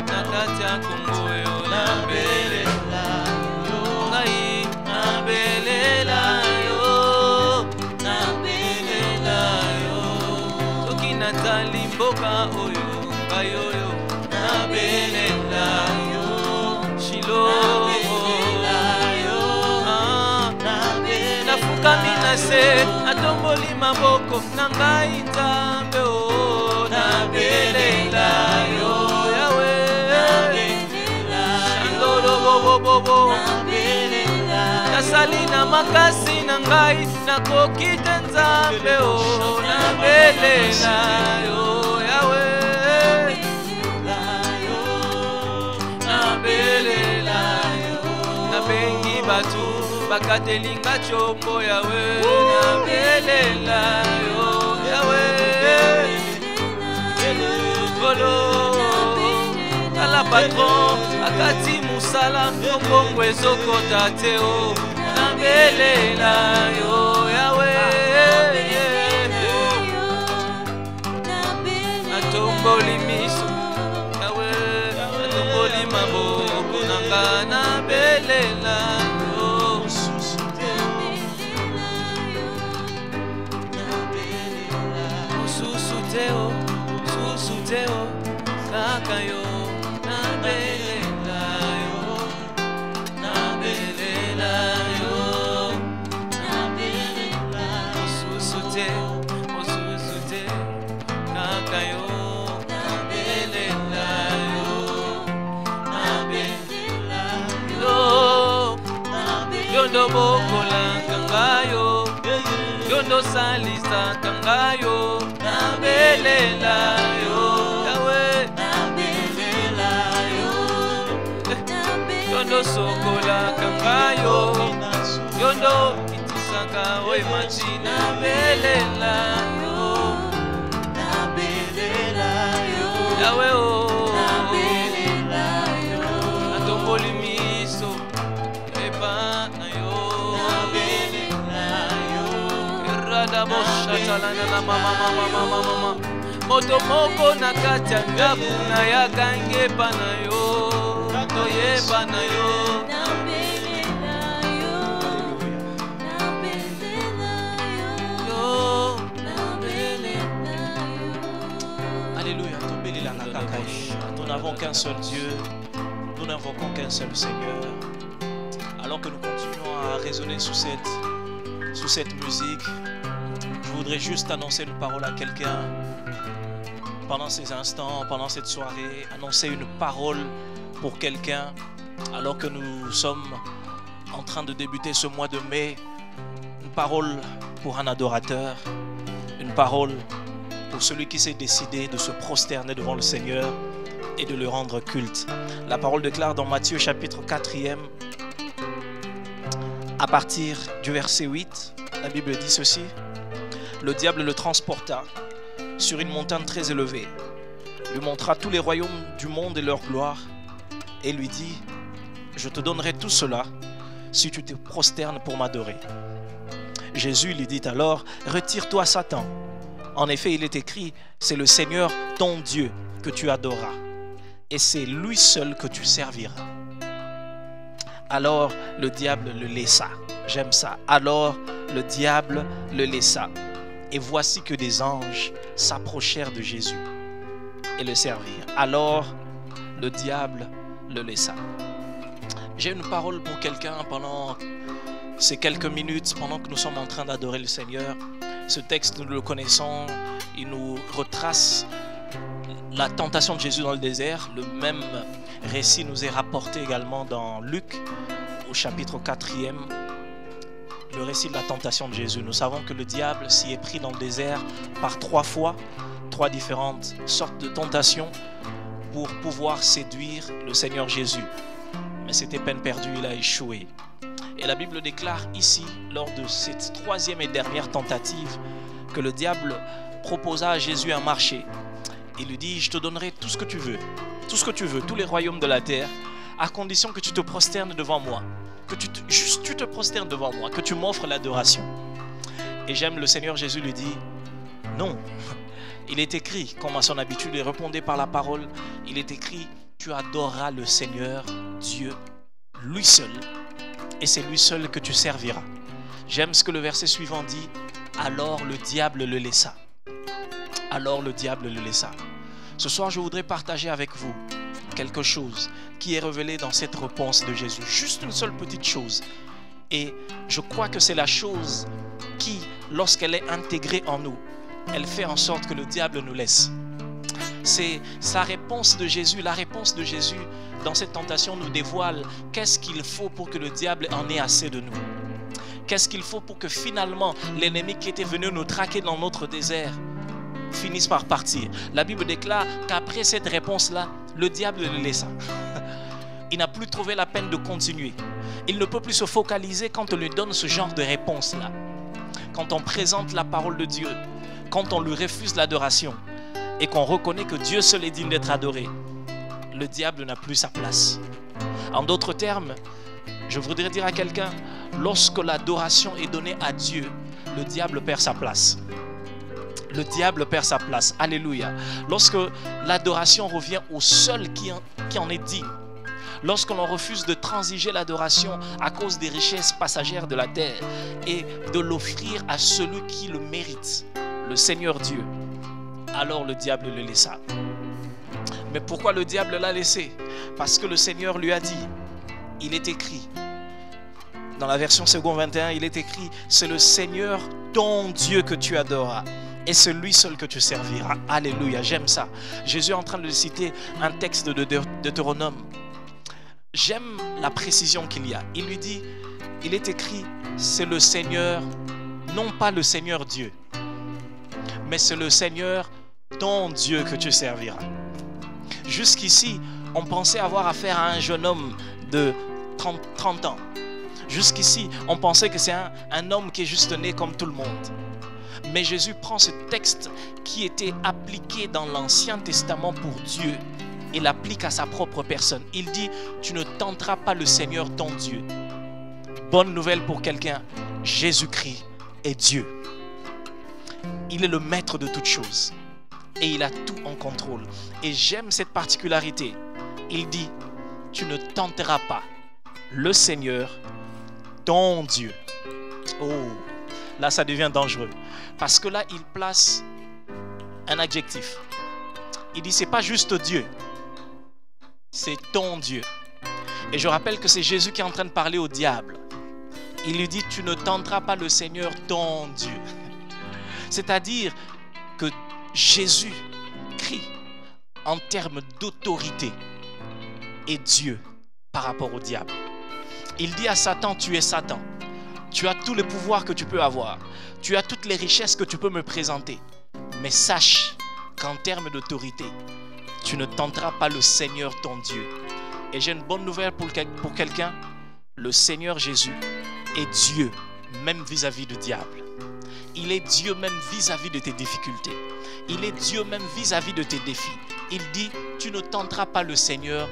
na kati ya kongo yo nabelela yo ngai nabelela yo nabelela yo soki natali mboka oyo ngai oyo nabelela yo shilo nabelela yo nafukami na se natomboli maboko na ngai nzambe o nabelela yo yawe shandolobobobobo nasali na makasi na ngai nakoki te nzambe o nabelela yo yawe nabelela yo nabengi bato bakatelinga chombo yawe nabelela yo yawe kolo tala patron akati musala mokongo ezokota te o nabelela yo yawe natomboli miso yawe natomboli maboko nanga nabelela yo susu te o kaka yo nabelela yo nabelela yo susu te kaka yo nabelela yo nabelela yo yondo bokola kangayo yondo salisa kangayo nabelela yo yawe nabelela yo yondo sokola kangayo yondo itisaka oye machi nabelela yo nabelela yo yawe o nabelela yo natomboli miso epa na yo nabelela yo erada boshatalana na mama moto moko na kati ya ndabu na yakangi epa na yo toyeba na yo Alléluia. Nous n'avons qu'un seul Dieu, nous n'invoquons qu'un seul Seigneur. Alors que nous continuons à résonner sous cette musique, je voudrais juste annoncer une parole à quelqu'un. Pendant ces instants, pendant cette soirée, annoncer une parole pour quelqu'un. Alors que nous sommes en train de débuter ce mois de mai, une parole pour un adorateur, une parole pour celui qui s'est décidé de se prosterner devant le Seigneur et de le rendre culte. La parole déclare dans Matthieu chapitre 4e, à partir du verset 8, la Bible dit ceci: le diable le transporta sur une montagne très élevée, lui montra tous les royaumes du monde et leur gloire, et lui dit: je te donnerai tout cela si tu te prosternes pour m'adorer. Jésus lui dit alors: retire-toi Satan. En effet, il est écrit: c'est le Seigneur ton Dieu que tu adoreras, et c'est lui seul que tu serviras. Alors le diable le laissa. J'aime ça. Alors le diable le laissa. Et voici que des anges s'approchèrent de Jésus et le servirent. Alors le diable le laissa. J'ai une parole pour quelqu'un pendant ces quelques minutes, pendant que nous sommes en train d'adorer le Seigneur. Ce texte, nous le connaissons, il nous retrace la tentation de Jésus dans le désert. Le même récit nous est rapporté également dans Luc, au chapitre 4e. Le récit de la tentation de Jésus. Nous savons que le diable s'y est pris dans le désert par 3 fois, 3 différentes sortes de tentations pour pouvoir séduire le Seigneur Jésus. Mais c'était peine perdue, il a échoué. Et la Bible déclare ici, lors de cette 3e et dernière tentative, que le diable proposa à Jésus un marché. Il lui dit, je te donnerai tout ce que tu veux, tous les royaumes de la terre, à condition que tu te prosternes devant moi, que tu te prosternes devant moi, que tu m'offres l'adoration. Et j'aime, le Seigneur Jésus lui dit, non, il est écrit, comme à son habitude, il répondait par la parole, il est écrit, tu adoreras le Seigneur Dieu, lui seul, et c'est lui seul que tu serviras. J'aime ce que le verset suivant dit, alors le diable le laissa. Alors le diable le laissa. Ce soir, je voudrais partager avec vous quelque chose qui est révélé dans cette réponse de Jésus. Juste une seule petite chose. Et je crois que c'est la chose qui, lorsqu'elle est intégrée en nous, elle fait en sorte que le diable nous laisse. C'est sa réponse de Jésus. La réponse de Jésus dans cette tentation nous dévoile qu'est-ce qu'il faut pour que le diable en ait assez de nous. Qu'est-ce qu'il faut pour que finalement l'ennemi qui était venu nous traquer dans notre désert finisse par partir. La Bible déclare qu'après cette réponse-là, le diable le laissa. Il n'a plus trouvé la peine de continuer. Il ne peut plus se focaliser quand on lui donne ce genre de réponse-là. Quand on présente la parole de Dieu, quand on lui refuse l'adoration et qu'on reconnaît que Dieu seul est digne d'être adoré, le diable n'a plus sa place. En d'autres termes, je voudrais dire à quelqu'un, lorsque l'adoration est donnée à Dieu, le diable perd sa place. Le diable perd sa place. Alléluia. Lorsque l'adoration revient au seul qui en est digne, lorsque l'on refuse de transiger l'adoration à cause des richesses passagères de la terre et de l'offrir à celui qui le mérite, le Seigneur Dieu, alors le diable le laissa. Mais pourquoi le diable l'a laissé? Parce que le Seigneur lui a dit, il est écrit, dans la version second 21, il est écrit, c'est le Seigneur ton Dieu que tu adoreras. Et c'est lui seul que tu serviras. Alléluia, j'aime ça. Jésus est en train de citer un texte de Deutéronome. J'aime la précision qu'il y a. Il lui dit, il est écrit, c'est le Seigneur, non pas le Seigneur Dieu, mais c'est le Seigneur ton Dieu que tu serviras. Jusqu'ici, on pensait avoir affaire à un jeune homme de 30 ans. Jusqu'ici, on pensait que c'est un homme qui est juste né comme tout le monde. Mais Jésus prend ce texte qui était appliqué dans l'Ancien Testament pour Dieu et l'applique à sa propre personne. Il dit, tu ne tenteras pas le Seigneur ton Dieu. Bonne nouvelle pour quelqu'un, Jésus-Christ est Dieu. Il est le maître de toutes choses et il a tout en contrôle. Et j'aime cette particularité. Il dit, tu ne tenteras pas le Seigneur ton Dieu. Oh, là ça devient dangereux. Parce que là, il place un adjectif. Il dit, c'est pas juste Dieu, c'est ton Dieu. Et je rappelle que c'est Jésus qui est en train de parler au diable. Il lui dit, tu ne tenteras pas le Seigneur ton Dieu. C'est-à-dire que Jésus crie en termes d'autorité et Dieu par rapport au diable. Il dit à Satan, tu es Satan. Tu as tous les pouvoirs que tu peux avoir. Tu as toutes les richesses que tu peux me présenter. Mais sache qu'en termes d'autorité, tu ne tenteras pas le Seigneur ton Dieu. Et j'ai une bonne nouvelle pour quelqu'un. Le Seigneur Jésus est Dieu, même vis-à-vis du diable. Il est Dieu même vis-à-vis de tes difficultés. Il est Dieu même vis-à-vis de tes défis. Il dit, tu ne tenteras pas le Seigneur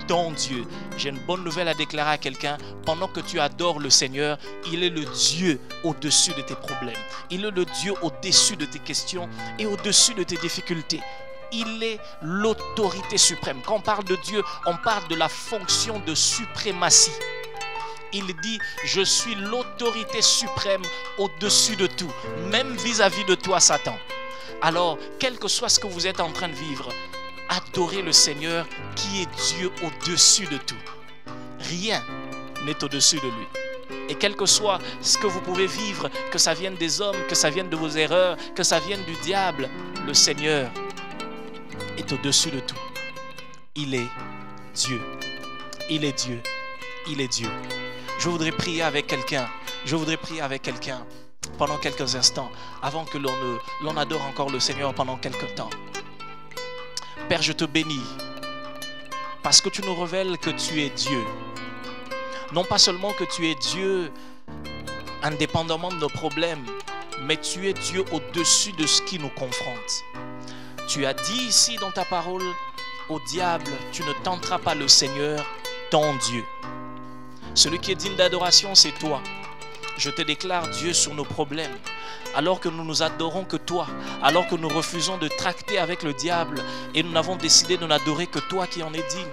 ton Dieu. J'ai une bonne nouvelle à déclarer à quelqu'un. Pendant que tu adores le Seigneur, il est le Dieu au-dessus de tes problèmes. Il est le Dieu au-dessus de tes questions et au-dessus de tes difficultés. Il est l'autorité suprême. Quand on parle de Dieu, on parle de la fonction de suprématie. il dit, je suis l'autorité suprême au-dessus de tout, même vis-à-vis de toi, Satan. Alors, quel que soit ce que vous êtes en train de vivre, adorez le Seigneur qui est Dieu au-dessus de tout. Rien n'est au-dessus de lui. Et quel que soit ce que vous pouvez vivre, que ça vienne des hommes, que ça vienne de vos erreurs, que ça vienne du diable, le Seigneur est au-dessus de tout. Il est Dieu. Il est Dieu. Il est Dieu. Je voudrais prier avec quelqu'un. Je voudrais prier avec quelqu'un pendant quelques instants, avant que l'on adore encore le Seigneur pendant quelques temps. Père, je te bénis parce que tu nous révèles que tu es Dieu. Non pas seulement que tu es Dieu indépendamment de nos problèmes, mais tu es Dieu au-dessus de ce qui nous confronte. Tu as dit ici dans ta parole, au diable, tu ne tenteras pas le Seigneur, ton Dieu. Celui qui est digne d'adoration, c'est toi. Je te déclare Dieu sur nos problèmes. Alors que nous nous adorons que toi, alors que nous refusons de tracter avec le diable et nous n'avons décidé de n'adorer que toi qui en es digne,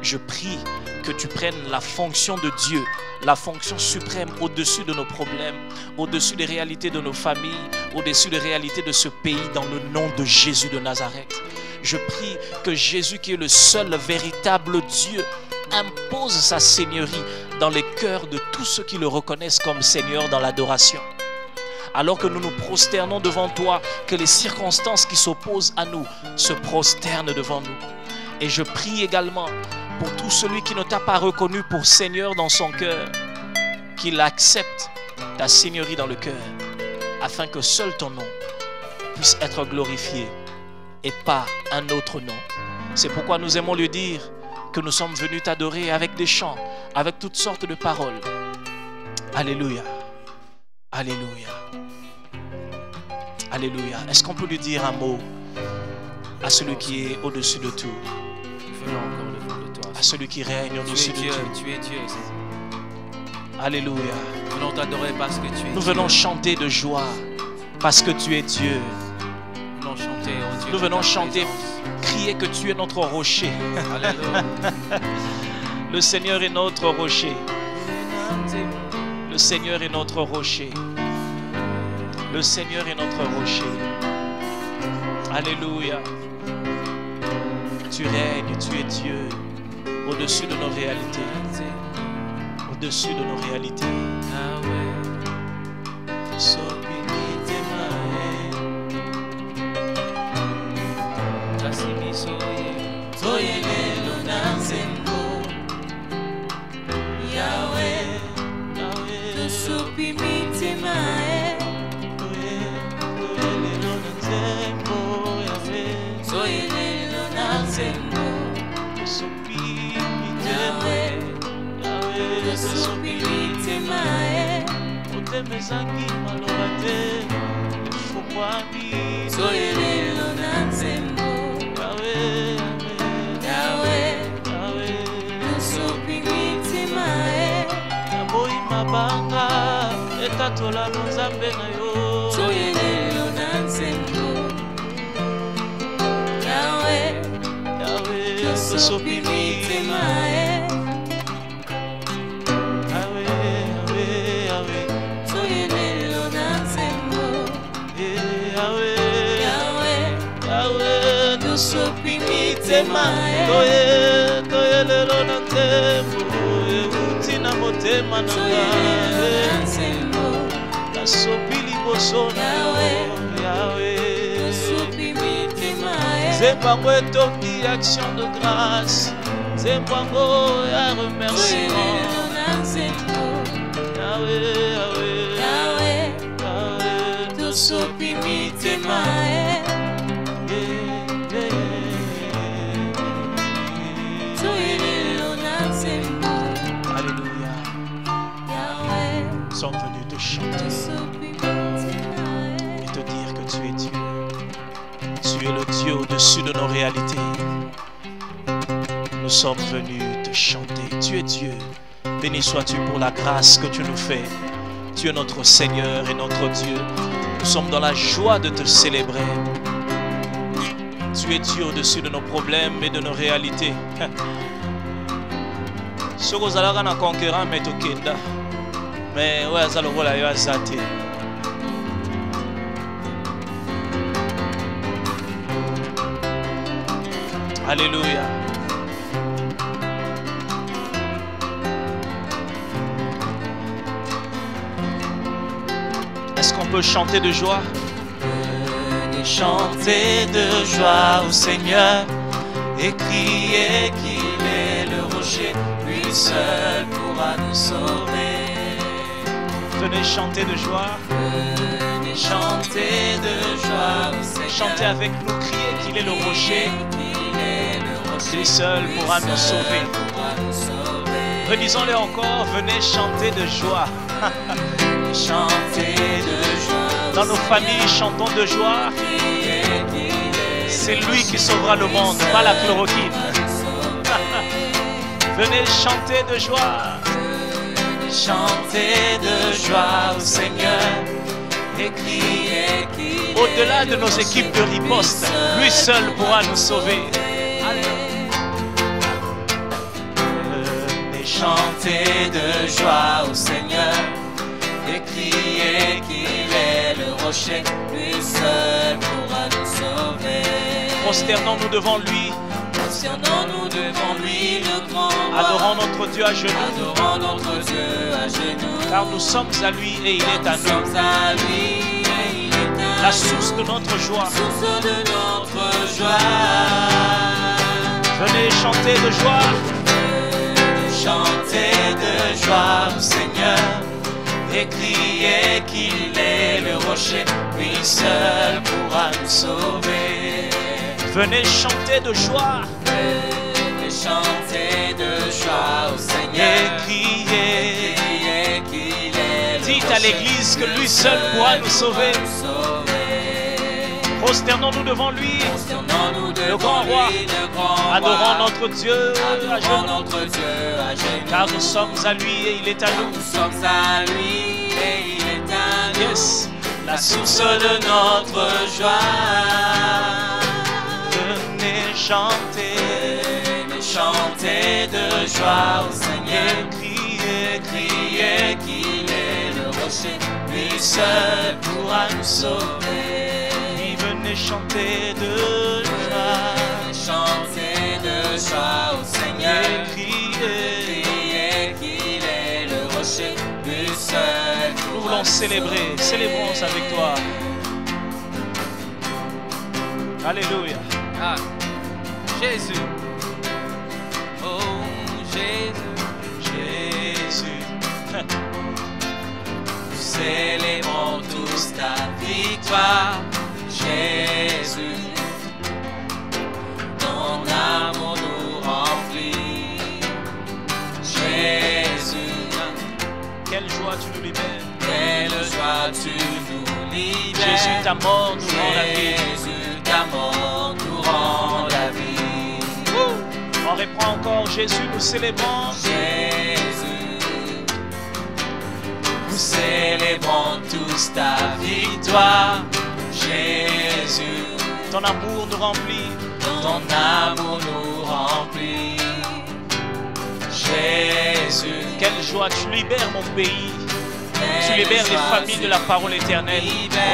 je prie que tu prennes la fonction de Dieu, la fonction suprême au-dessus de nos problèmes, au-dessus des réalités de nos familles, au-dessus des réalités de ce pays, dans le nom de Jésus de Nazareth. Je prie que Jésus, qui est le seul véritable Dieu, impose sa seigneurie dans les cœurs de tous ceux qui le reconnaissent comme Seigneur dans l'adoration. Alors que nous nous prosternons devant toi, que les circonstances qui s'opposent à nous se prosternent devant nous. Et je prie également pour tout celui qui ne t'a pas reconnu pour Seigneur dans son cœur, qu'il accepte ta seigneurie dans le cœur, afin que seul ton nom puisse être glorifié et pas un autre nom. C'est pourquoi nous aimons lui dire que nous sommes venus t'adorer avec des chants, avec toutes sortes de paroles. Alléluia. Alléluia. Alléluia. Est-ce qu'on peut lui dire un mot à celui qui est au-dessus de tout? Venons encore devant de toi. À celui qui règne au-dessus de tout. Tu es Dieu. Alléluia. Venons t'adorer parce que tu es Dieu. Nous venons chanter de joie parce que tu es Dieu. Nous venons chanter, oh Dieu. Nous venons chanter, crier que tu es notre rocher. Alléluia. Le Seigneur est notre rocher. Le Seigneur est notre rocher. Le Seigneur est notre rocher. Alléluia. Tu règnes, tu es Dieu, au-dessus de nos réalités. Au-dessus de nos réalités. Mezangi malobate fukwabi soyelelo nanzembo Yahweh Yahweh Yahweh supingiti mae aboyi mabanga etatola nzambe na yo soyelelo nanzembo Yahweh Yahweh supingiti mae toye lelo na nzembo eutina motema na ngai nasopi liboso na Yawe nzembo etoki action de grâce nzembo ya remerciement Yawe Yawe Yawe tosopi mitema sommes venus te chanter et te dire que tu es Dieu. Tu es le Dieu au-dessus de nos réalités. Nous sommes venus te chanter. Tu es Dieu. Béni sois-tu pour la grâce que tu nous fais. Tu es notre Seigneur et notre Dieu. Nous sommes dans la joie de te célébrer. Tu es Dieu au-dessus de nos problèmes et de nos réalités. soki ozalaka na conquérant me tokenda me oyo aza lokola yo aza te. Alléluia. Est-ce qu'on peut chanter de joie? Venez chanter de joie au Seigneur et crier qu'il est le rocher, lui seul pourra nous sauver. Venez chanter de joie. Venez chanter de joie au Seigneur. Chantez avec nous, crier qu'il est le rocher. Lui seul pourra nous sauver. Redisons-le encore, venez chanter de joie. Chanter de joie. Dans nos familles, chantons de joie. C'est lui qui sauvera le monde, pas la chloroquine. Venez chanter de joie. Chanter de joie au Seigneur et crier qu'il au-delà de nos équipes de riposte, lui seul pourra nous sauver. Chanter de joie au Seigneur et crier qu'il est le rocher, lui seul pourra nous sauver. Prosternons-nous devant lui, prosternons-nous devant lui, le grand roi. Adorons notre Dieu à genoux, adorons notre Dieu à genoux, car nous sommes à lui et il est à nous. À lui et il est à la source de notre joie, source de notre joie. Venez chanter de joie. Chanter de joie au Seigneur et crier qu'il est le rocher, lui seul pourra nous sauver. Venez chanter de joie. Venez chanter de joie au Seigneur et crier qu'il est le rocher. Dites à l'église que lui seul pourra nous sauver. Prosternons-nous devant lui, le grand roi, adorons notre Dieu à genoux, car nous sommes à lui et il est à nous. Nous sommes à lui et il est à nous. Yes, la source de notre joie. Venez chanter de joie au Seigneur, crier qu'il est le rocher, lui seul pourra nous sauver. Venez chanter de joie au Seigneur, crier qu'il est le rocher, lui seul. Nous voulons célébrer, célébrons avec toi. Alléluia. Ah, Jésus. Oh, Jésus. Jésus. Nous célébrons tous ta victoire. Jésus, ton amour nous remplit. Jésus, quelle joie tu nous libères. Quelle joie tu nous libères. Jésus, ta mort nous rend la vie. Jésus, ta mort nous rend la vie. On reprend encore. Jésus, nous célébrons. Jésus, nous célébrons tous ta victoire. Jésus, ton amour nous remplit. Ton amour nous remplit. Jésus, quelle joie, tu libères mon pays. Tu libères les familles de la parole éternelle.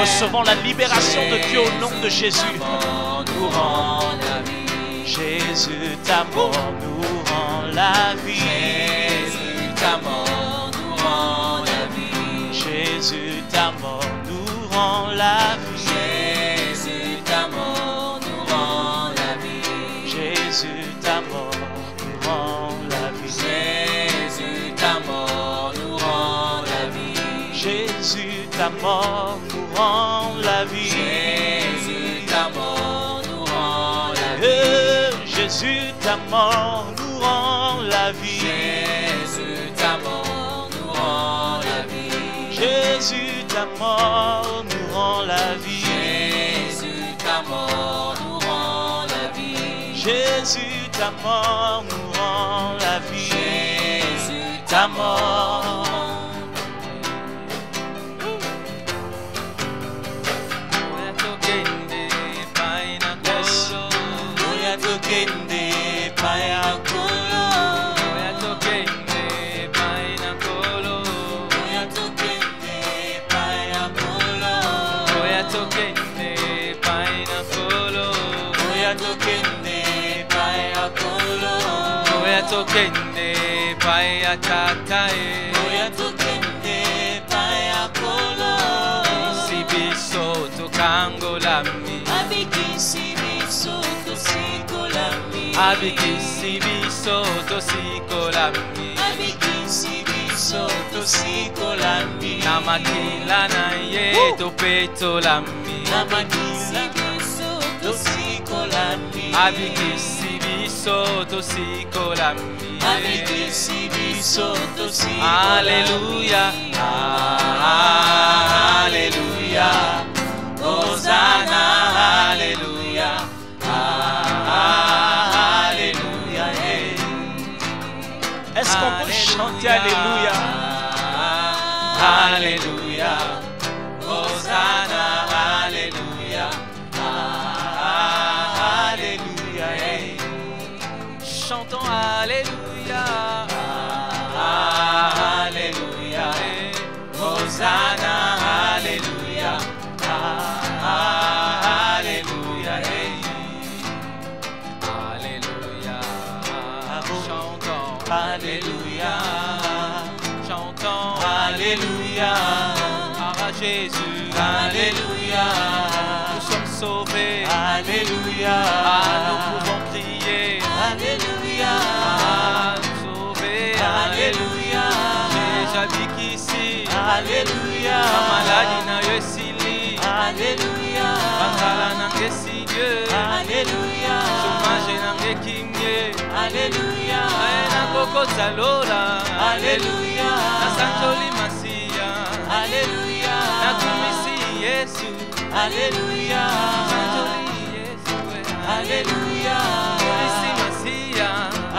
Recevons la libération de Dieu au nom de Jésus. Nous rend la vie. Jésus, ta mort nous rend la vie. Jésus, ta mort nous rend la vie. Jésus, ta mort nous rend la vie. Jésus, ta mort nous rend la vie. Jésus, ta mort nous rend la vie. Jésus, ta mort nous rend la vie. Jésus, ta mort nous rend la vie. Jésus, ta mort nous rend la vie. Jésus, ta mort nous rend la vie. Jésus, ta mort nous rend la vie. Jésus, ta mort nous rend la vie. Jésus, ta mort nous rend la vie. Jésus, ta mort nous rend la vie. Jésus, ta mort. tokende paina kolo. Oya tokende paya kolo. Oya tokende paya tatae. Oya tokende paya kolo. Sibiso tokangolami. Abikisi biso tosikolami. Abikisi biso tosikolami. Abikisi biso tosikolami. Namakila na ye topetolami. Namakisi biso tosikolami. Abikisi biso tosikolami. Abikisi biso tosikolami. Alléluia. Alléluia. Hosanna. Alléluia. Alléluia. Est-ce qu'on peut chanter Alléluia? Alléluia. Hosanna. Alléluia. Alléluia. Chantons Alléluia. Alléluia. Hosanna. Alléluia. Alléluia. Alléluia. Chantons Alléluia. Chantons Alléluia. à Jésus. Alléluia. Nous sommes sauvés. Alléluia. Nous pouvons crier. Alléluia. Nous sauvés. Alléluia. J'habite ici. Alléluia. La maladie n'a eu si lit. Alléluia. Bakala nange si Dieu. Alléluia. Chômage nange kinge. Alléluia. Aena koko zalola. Alléluia. Na sanjoli masia. Alléluia. Na kumisi Yesu. Alléluia. Sanjoli Yesu. Alléluia. Kumisi masia.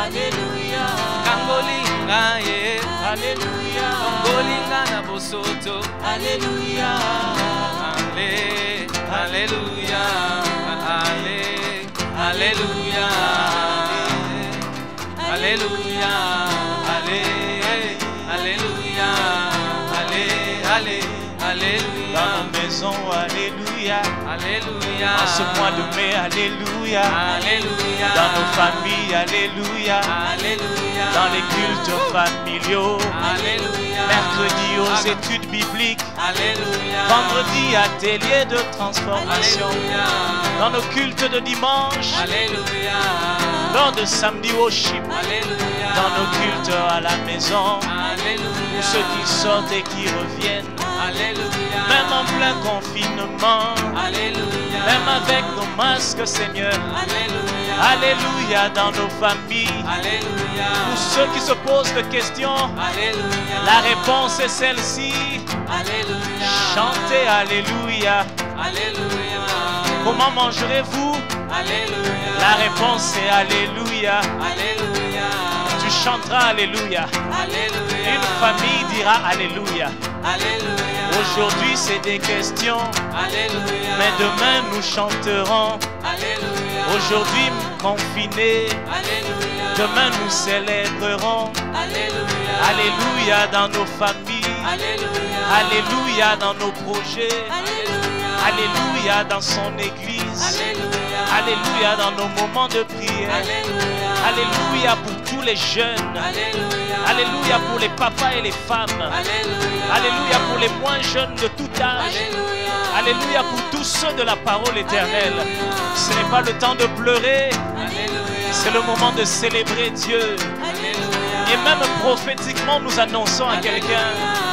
Alléluia. Kangolinga ye. Alléluia. Kangolinga na bosoto. Alléluia. Alléluia. Alléluia. Alléluia. Alléluia. Alléluia. Dans nos maisons, Alléluia. Alléluia. En ce mois de mai, Alléluia. Alléluia. Dans nos familles, Alléluia. Alléluia. Dans les cultes familiaux. Alléluia. Mercredi aux études bibliques. Alléluia. Vendredi, atelier de transformation. Alléluia. Dans nos cultes de dimanche. Alléluia. Lors de samedi worship. Alléluia. Dans nos cultes à la maison. Alléluia. Pour ceux qui sortent et qui reviennent. Alléluia. Même en plein confinement. Alléluia. Même avec nos masques, Seigneur. Alléluia. Alléluia dans nos familles. Alléluia. Pour ceux qui se posent des questions, Alléluia. la réponse est celle-ci. Alléluia. Chantez Alléluia. Alléluia. Comment mangerez-vous? Alléluia. La réponse est Alléluia. Alléluia. Tu chanteras Alléluia. Alléluia. Une famille dira Alléluia. Alléluia. Aujourd'hui c'est des questions, Alléluia. mais demain nous chanterons. Alléluia. Aujourd'hui confinés, Alléluia. demain nous célébrerons. Alléluia. Alléluia dans nos familles. Alléluia. Alléluia dans nos projets. Alléluia. Alléluia dans son église. Alléluia. Alléluia dans nos moments de prière. Alléluia. Alléluia pour tous les jeunes. Alléluia. Alléluia pour les papas et les femmes. Alléluia. Alléluia pour les moins jeunes de tout âge. Alléluia. Alléluia pour tous ceux de la parole éternelle. Alléluia. Ce n'est pas le temps de pleurer, Alléluia. c'est le moment de célébrer Dieu. Alléluia. Et même prophétiquement, nous annonçons à quelqu'un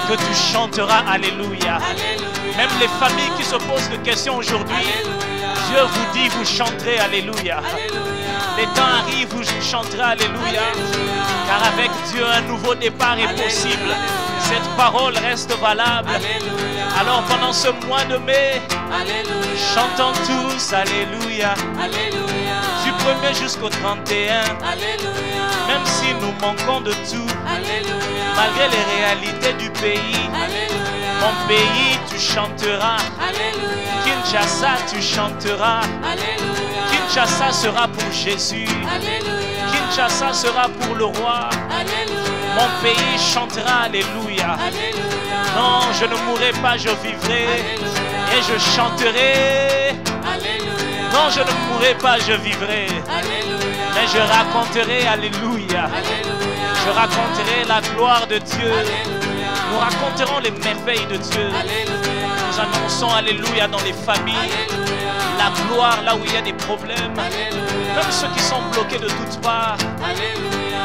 que tu chanteras Alléluia. Alléluia. Même les familles qui se posent des questions aujourd'hui, Alléluia. Dieu vous dit, vous chanterez Alléluia. Alléluia. Les temps arrivent où vous chanterez Alléluia. Alléluia. Car avec Dieu, un nouveau départ est Alléluia. possible. Cette parole reste valable. Alléluia. Alors pendant ce mois de mai, Alléluia. chantons tous Alléluia. Alléluia. Du 1er jusqu'au 31. Alléluia. Même si nous manquons de tout, Alléluia. malgré les réalités du pays, Alléluia. mon pays, tu chanteras. Alléluia. Kinshasa, tu chanteras. Alléluia. Kinshasa sera pour Jésus. Alléluia. Kinshasa sera pour le roi. Alléluia. Mon pays chantera Alléluia. Alléluia. Non, je ne mourrai pas, je vivrai. Alléluia. Et je chanterai. Alléluia. Non, je ne mourrai pas, je vivrai. Alléluia. Mais je raconterai, alléluia. Alléluia. Je raconterai la gloire de Dieu. Alléluia. Nous raconterons les merveilles de Dieu. Alléluia. Nous annonçons, alléluia, dans les familles. Alléluia. La gloire là où il y a des problèmes. Alléluia. Même ceux qui sont bloqués de toutes parts. Alléluia.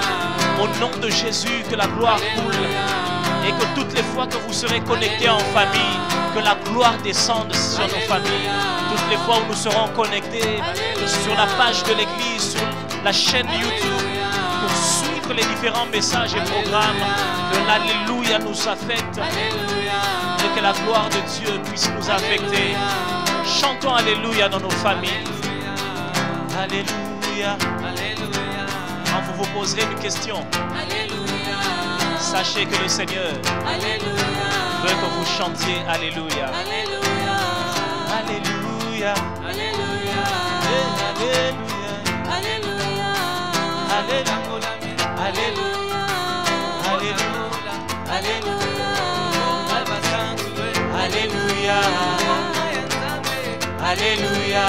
Au nom de Jésus, que la gloire coule. Et que toutes les fois que vous serez connectés en famille, que la gloire descende sur nos familles. Toutes les fois où nous serons connectés sur la page de l'église, sur la chaîne YouTube, pour suivre les différents messages et programmes, que l'alléluia nous affecte et que la gloire de Dieu puisse nous affecter. Chantons alléluia dans nos familles. Alléluia. Quand vous vous poserez une question, sachez que le Seigneur veut que vous chantiez alléluia. Alléluia. Alléluia. Alléluia. Alléluia. Alléluia. Alléluia. Alléluia. Alléluia. Alléluia. Alléluia. Alléluia.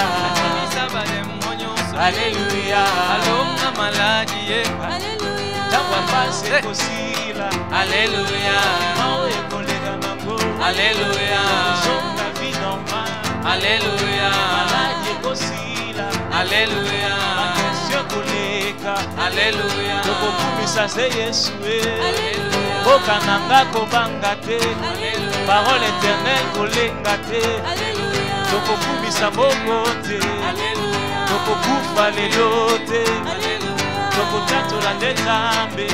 Alléluia. Alléluia. Alléluia. Alléluia. Tokokumisa se Yesu Bokananga kobanga te. Parole éternelle kolenga te. Tokokumisa moko te. Tokokufa lelo te. Tokotatola nde Nzambe.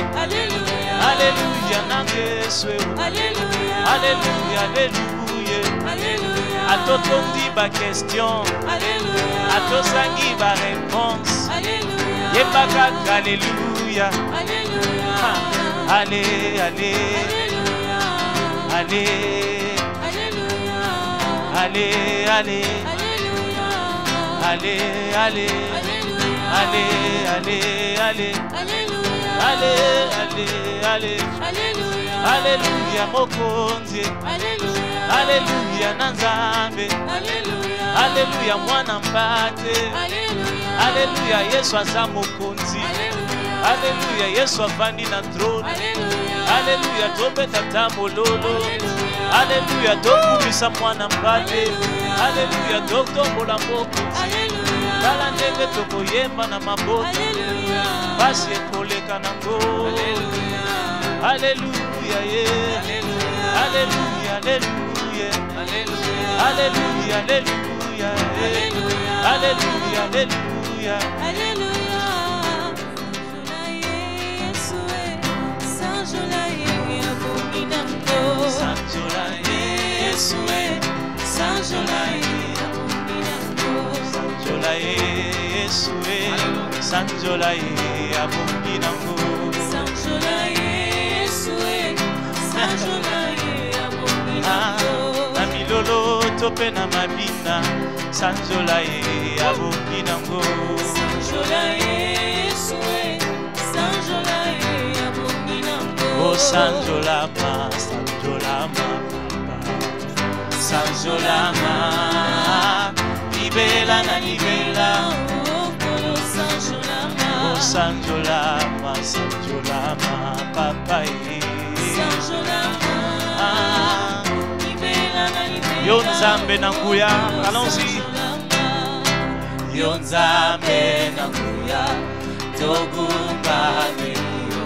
Alléluia nanga Yesu. Alléluia, alléluia. Atotondi ba question. Atozangi ba réponse. Yebaka alléluia. Allez, allez. Allez. Allez, allez. Allez, allez. Allez, allez, allez. Allez, allez, allez. Alléluia mokonzi. Alléluia nanzambe. Alléluia mwana mpate. Alléluia Yesu aza mokonzi. Alléluia Yesu avandi na trône. Alléluia tobeta ta mololo. Alléluia tokumisa mwana mpate. Alléluia tokombola mokonzi. Tala ndenge tokoyemba na mabota. Pasi ekoleka nango. Alléluia, yeah. Alléluia, alléluia. Alléluia, alléluia. Alléluia, alléluia. Na milolo tope na mabina sanjola ye abongi nango. Oh sanjola ma, sanjola ma, sanjola ma, libela na libela. Oh sanjola ma, papa ye. Yo Nzambe na nguya, allons-y. Yo Nzambe na nguya, togumba neyo.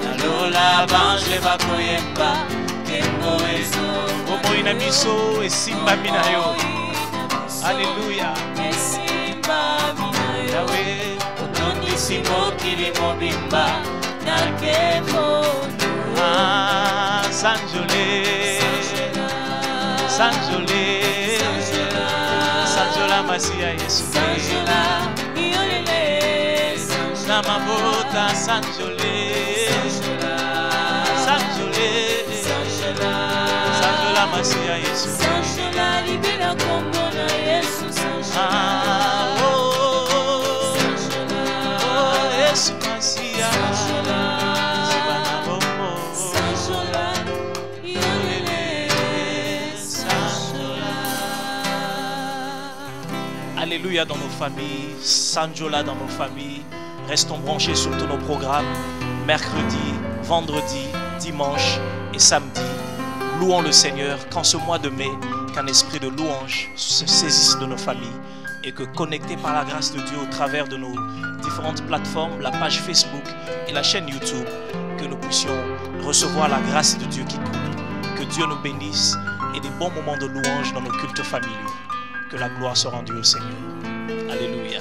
Nalola bange bakoyemba, kembo ezo. Omo ina miso esimba minayo. Alléluia. Yahweh, otondi simo kilimo bimba, na kembo. Sanjole. Sanjola, Sanjola Masia Yesu. Sanjola, Iolele. Namabota Sanjole. Sanjole. Sanjola Masia Yesu. Sanjola libera kombo na Yesu. Sanjola. Oh Yesu Masia. Sanjola. Alléluia dans nos familles, Sanjola dans nos familles. Restons branchés sur tous nos programmes, mercredi, vendredi, dimanche et samedi. Louons le Seigneur qu'en ce mois de mai, qu'un esprit de louange se saisisse de nos familles et que connectés par la grâce de Dieu au travers de nos différentes plateformes, la page Facebook et la chaîne YouTube, que nous puissions recevoir la grâce de Dieu qui coule. Que Dieu nous bénisse et des bons moments de louange dans nos cultes familiaux. Que la gloire soit rendue au Seigneur. Alléluia.